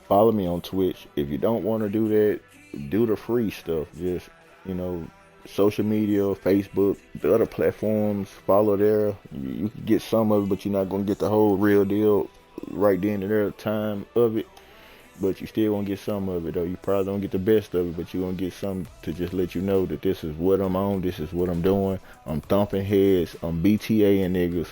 follow me on Twitch. If you don't want to do that, do the free stuff. Just, you know, social media, Facebook, the other platforms, follow there. You can get some of it, but you're not gonna get the whole real deal right then and there time of it. But you still gonna get some of it, though. You probably don't get the best of it, but you're gonna get some to just let you know that this is what I'm on, this is what I'm doing. I'm thumping heads, I'm BTA and niggas.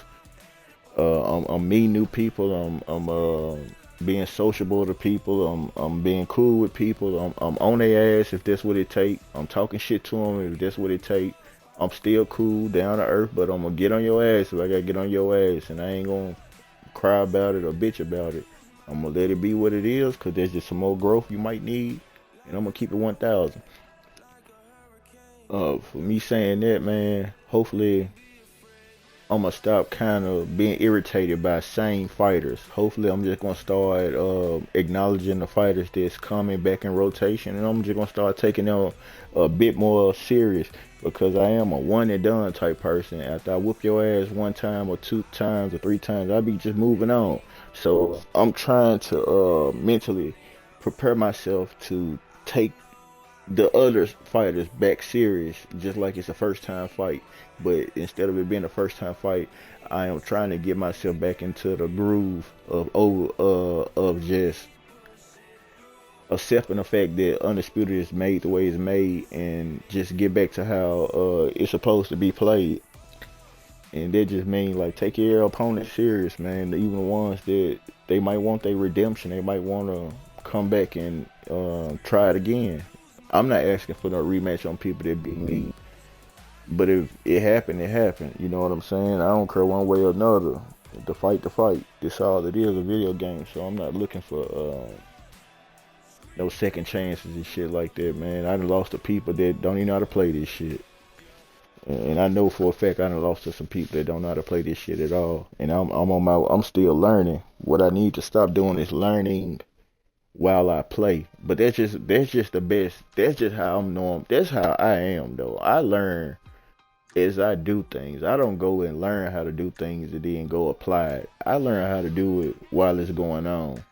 I'm meeting new people. I'm being sociable to people. I'm being cool with people. I'm on their ass if that's what it take. I'm talking shit to them if that's what it take. I'm still cool, down to earth, but I'm gonna get on your ass if I gotta get on your ass, and I ain't gonna cry about it or bitch about it. I'm gonna let it be what it is, cause there's just some more growth you might need, and I'm gonna keep it 1,000. For me saying that, man, hopefully I'm gonna stop kind of being irritated by same fighters. Hopefully I'm just gonna start acknowledging the fighters that's coming back in rotation, and I'm just gonna start taking them a bit more serious, because I am a one and done type person. After I whoop your ass one time or two times or three times, I'll be just moving on. So I'm trying to mentally prepare myself to take the other fighters back serious, just like it's a first time fight. But instead of it being a first time fight, I am trying to get myself back into the groove of just accepting the fact that Undisputed is made the way it's made, and just get back to how it's supposed to be played. And that just means, like, take your opponent serious, man. Even the ones that they might want their redemption, they might want to come back and try it again. I'm not asking for no rematch on people that beat me. But if it happened, it happened. You know what I'm saying? I don't care one way or another. The fight, the fight. That's all it is, a video game. So I'm not looking for no second chances and shit like that, man. I done lost to people that don't even know how to play this shit. And I know for a fact I done lost to some people that don't know how to play this shit at all. And I'm still learning. What I need to stop doing is learning while I play. But that's just the best. That's just how I'm normal. That's how I am, though. I learn as I do things. I don't go and learn how to do things and then go apply it. I learn how to do it while it's going on.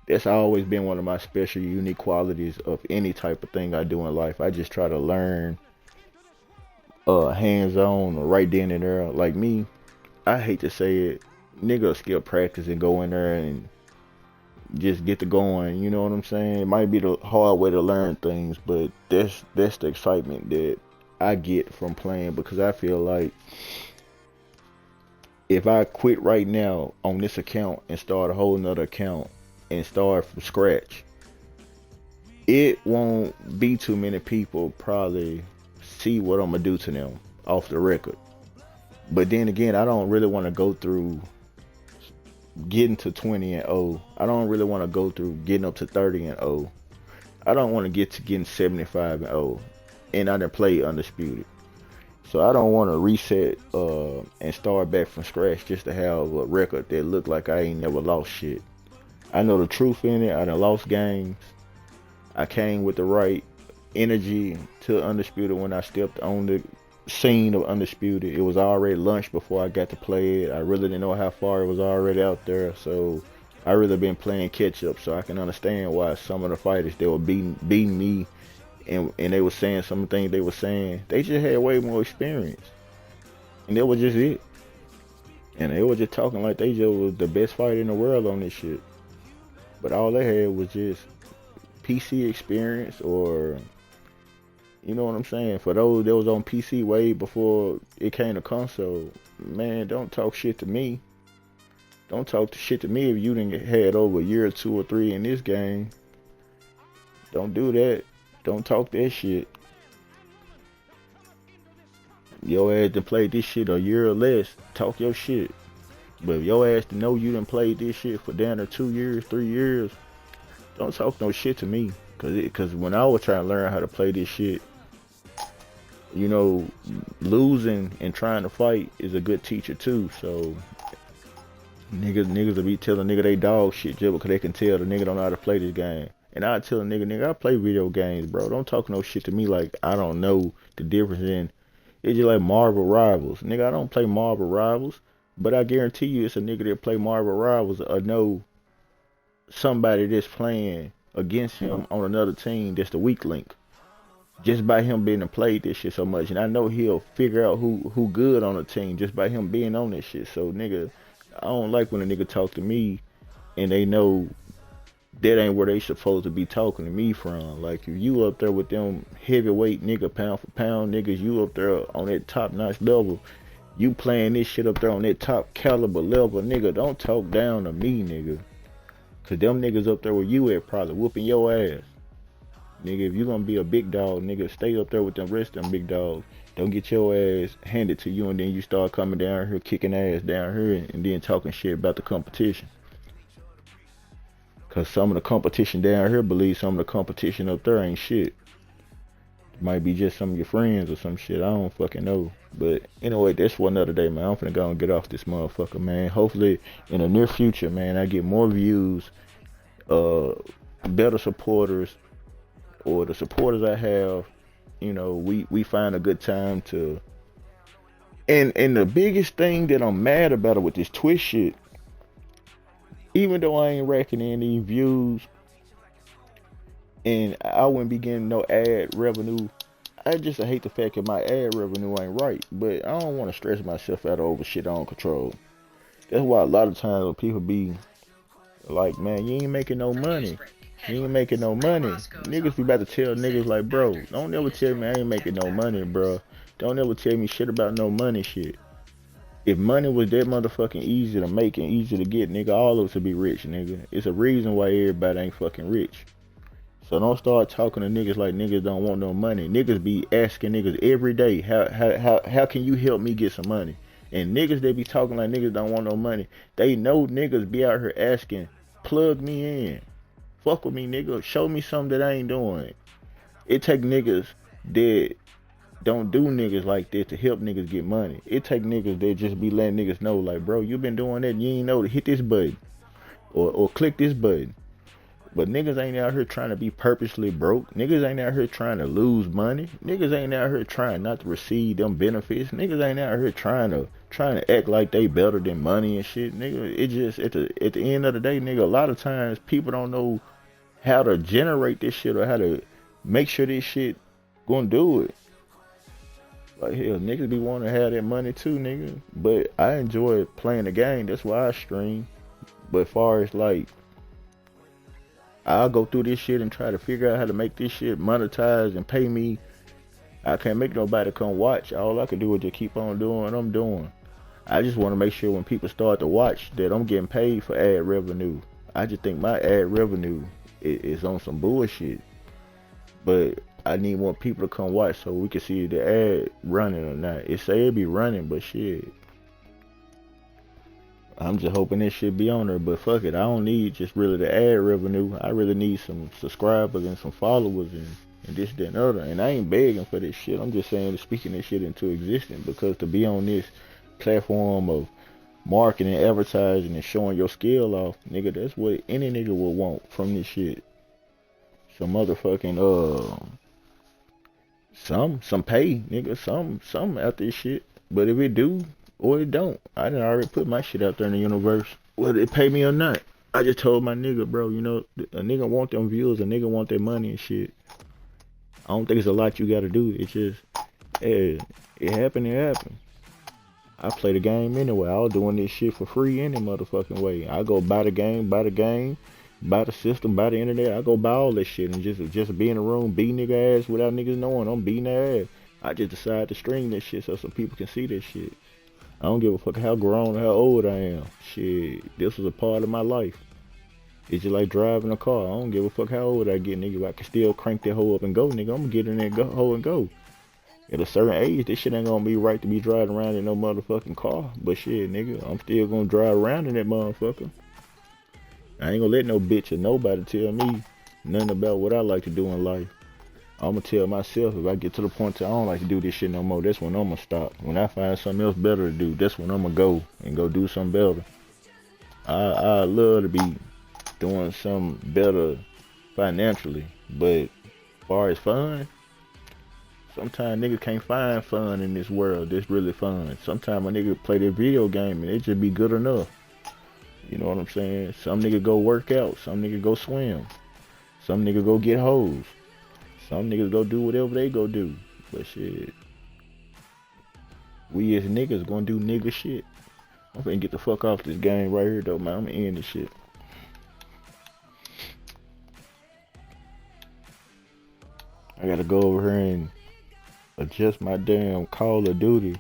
That's always been one of my special, unique qualities of any type of thing I do in life. I just try to learn hands-on or right then and there. Like me, I hate to say it, nigga skip practice and go in there and just get to going. You know what I'm saying? It might be the hard way to learn things, but that's the excitement that I get from playing, because I feel like if I quit right now on this account and start a whole nother account and start from scratch, it won't be too many people probably see what I'm gonna do to them off the record. But then again, I don't really want to go through getting to 20-0. I don't really want to go through getting up to 30-0. I don't want to get to getting 75-0. And I didn't play Undisputed. So I don't want to reset and start back from scratch just to have a record that look like I ain't never lost shit. I know the truth in it. I done lost games. I came with the right energy to Undisputed when I stepped on the scene of Undisputed. It was already launched before I got to play it. I really didn't know how far it was already out there. So I really been playing catch up, so I can understand why some of the fighters that were beating me and they were saying some things they were saying, they just had way more experience. And that was just it. And they were just talking like they just was the best fighter in the world on this shit. But all they had was just PC experience, or, you know what I'm saying? For those that was on PC way before it came to console, man, don't talk shit to me. Don't talk shit to me if you didn't had over a year or 2 or 3 in this game. Don't do that. Don't talk that shit. Your ass to play this shit a year or less, talk your shit. But if your ass to know you done played this shit for down to 2 years, 3 years, don't talk no shit to me. Cause when I was trying to learn how to play this shit, you know, losing and trying to fight is a good teacher too. So niggas will be telling nigga they dog shit just because they can tell the nigga don't know how to play this game. And I tell a nigga, I play video games, bro. Don't talk no shit to me like I don't know the difference in. It's just like Marvel Rivals. Nigga, I don't play Marvel Rivals, but I guarantee you it's a nigga that play Marvel Rivals or know somebody that's playing against him on another team that's the weak link. Just by him being played this shit so much. And I know he'll figure out who good on the team just by him being on this shit. So, nigga, I don't like when a nigga talk to me and they know that ain't where they supposed to be talking to me from. Like, if you up there with them heavyweight nigga, pound for pound niggas, you up there on that top notch level, you playing this shit up there on that top caliber level, nigga, don't talk down to me, nigga. Cause them niggas up there where you at probably whooping your ass. Nigga, if you gonna be a big dog, nigga, stay up there with them rest of them big dogs. Don't get your ass handed to you and then you start coming down here, kicking ass down here, and then talking shit about the competition. Cause some of the competition down here believe some of the competition up there ain't shit. Might be just some of your friends or some shit. I don't fucking know. But anyway, that's for another day, man. I'm finna go and get off this motherfucker, man. Hopefully in the near future, man, I get more views, better supporters, or the supporters I have, you know, we find a good time to. And the biggest thing that I'm mad about it with this Twitch shit, even though I ain't racking in any views and I wouldn't be getting no ad revenue, I just hate the fact that my ad revenue ain't right. But I don't want to stress myself out over shit I don't control. That's why a lot of times when people be like, man, you ain't making no money. You ain't making no money. Niggas be about to tell niggas like, bro, don't ever tell me I ain't making no money, bro. Don't ever tell me shit about no money shit. If money was that motherfucking easy to make and easy to get, nigga, all of us would be rich, nigga. It's a reason why everybody ain't fucking rich. So don't start talking to niggas like niggas don't want no money. Niggas be asking niggas every day, how can you help me get some money? And niggas they be talking like niggas don't want no money. They know niggas be out here asking, plug me in. Fuck with me, nigga. Show me something that I ain't doing. It take niggas that don't do niggas like that to help niggas get money. It take niggas that just be letting niggas know, like, bro, you been doing that and you ain't know to hit this button or click this button. But niggas ain't out here trying to be purposely broke. Niggas ain't out here trying to lose money. Niggas ain't out here trying not to receive them benefits. Niggas ain't out here trying to act like they better than money and shit. Nigga, it just at the end of the day, nigga, a lot of times people don't know how to generate this shit or how to make sure this shit gonna do it. Like, hell, niggas be wanting to have that money too, nigga. But I enjoy playing the game. That's why I stream. But far as like, I'll go through this shit and try to figure out how to make this shit monetize and pay me. I can't make nobody come watch. All I can do is just keep on doing what I'm doing. I just want to make sure when people start to watch that I'm getting paid for ad revenue. I just think my ad revenue is on some bullshit. But I need more people to come watch so we can see the ad running or not. It say it be running, but shit, I'm just hoping this shit be on there. But fuck it, I don't need just really the ad revenue. I really need some subscribers and some followers and this, that, and other. And I ain't begging for this shit. I'm just saying, speaking this shit into existence, because to be on this platform of marketing, advertising, and showing your skill off, nigga, that's what any nigga would want from this shit. Some motherfucking some pay, nigga, some out this shit. But if it do or it don't, I done already put my shit out there in the universe, whether it pay me or not. I just told my nigga, bro, you know, a nigga want them views, a nigga want their money and shit. I don't think it's a lot you gotta do. It's just, hey, it happened, I play the game anyway. I was doing this shit for free any motherfucking way. I go buy the game, buy the system, buy the internet. I go buy all this shit and just be in the room, beat nigga ass without niggas knowing I'm beating their ass. I just decide to stream this shit so some people can see this shit. I don't give a fuck how grown or how old I am. Shit, this was a part of my life. It's just like driving a car. I don't give a fuck how old I get, nigga. If I can still crank that hoe up and go, nigga, I'm gonna get in that hoe and go. At a certain age, this shit ain't gonna be right to be driving around in no motherfucking car. But shit, nigga, I'm still gonna drive around in that motherfucker. I ain't gonna let no bitch or nobody tell me nothing about what I like to do in life. I'm gonna tell myself if I get to the point that I don't like to do this shit no more, that's when I'm gonna stop. When I find something else better to do, that's when I'm gonna go and go do something better. I love to be doing something better financially, but as far as fun, sometimes niggas can't find fun in this world that's really fun. Sometimes a nigga play their video game and it just be good enough. You know what I'm saying? Some nigga go work out, some nigga go swim, some nigga go get hoes, some niggas go do whatever they go do. But shit, we as niggas gonna do nigga shit. I'm finna get the fuck off this game right here though, man. I'm gonna end this shit. I gotta go over here and adjust my damn Call of Duty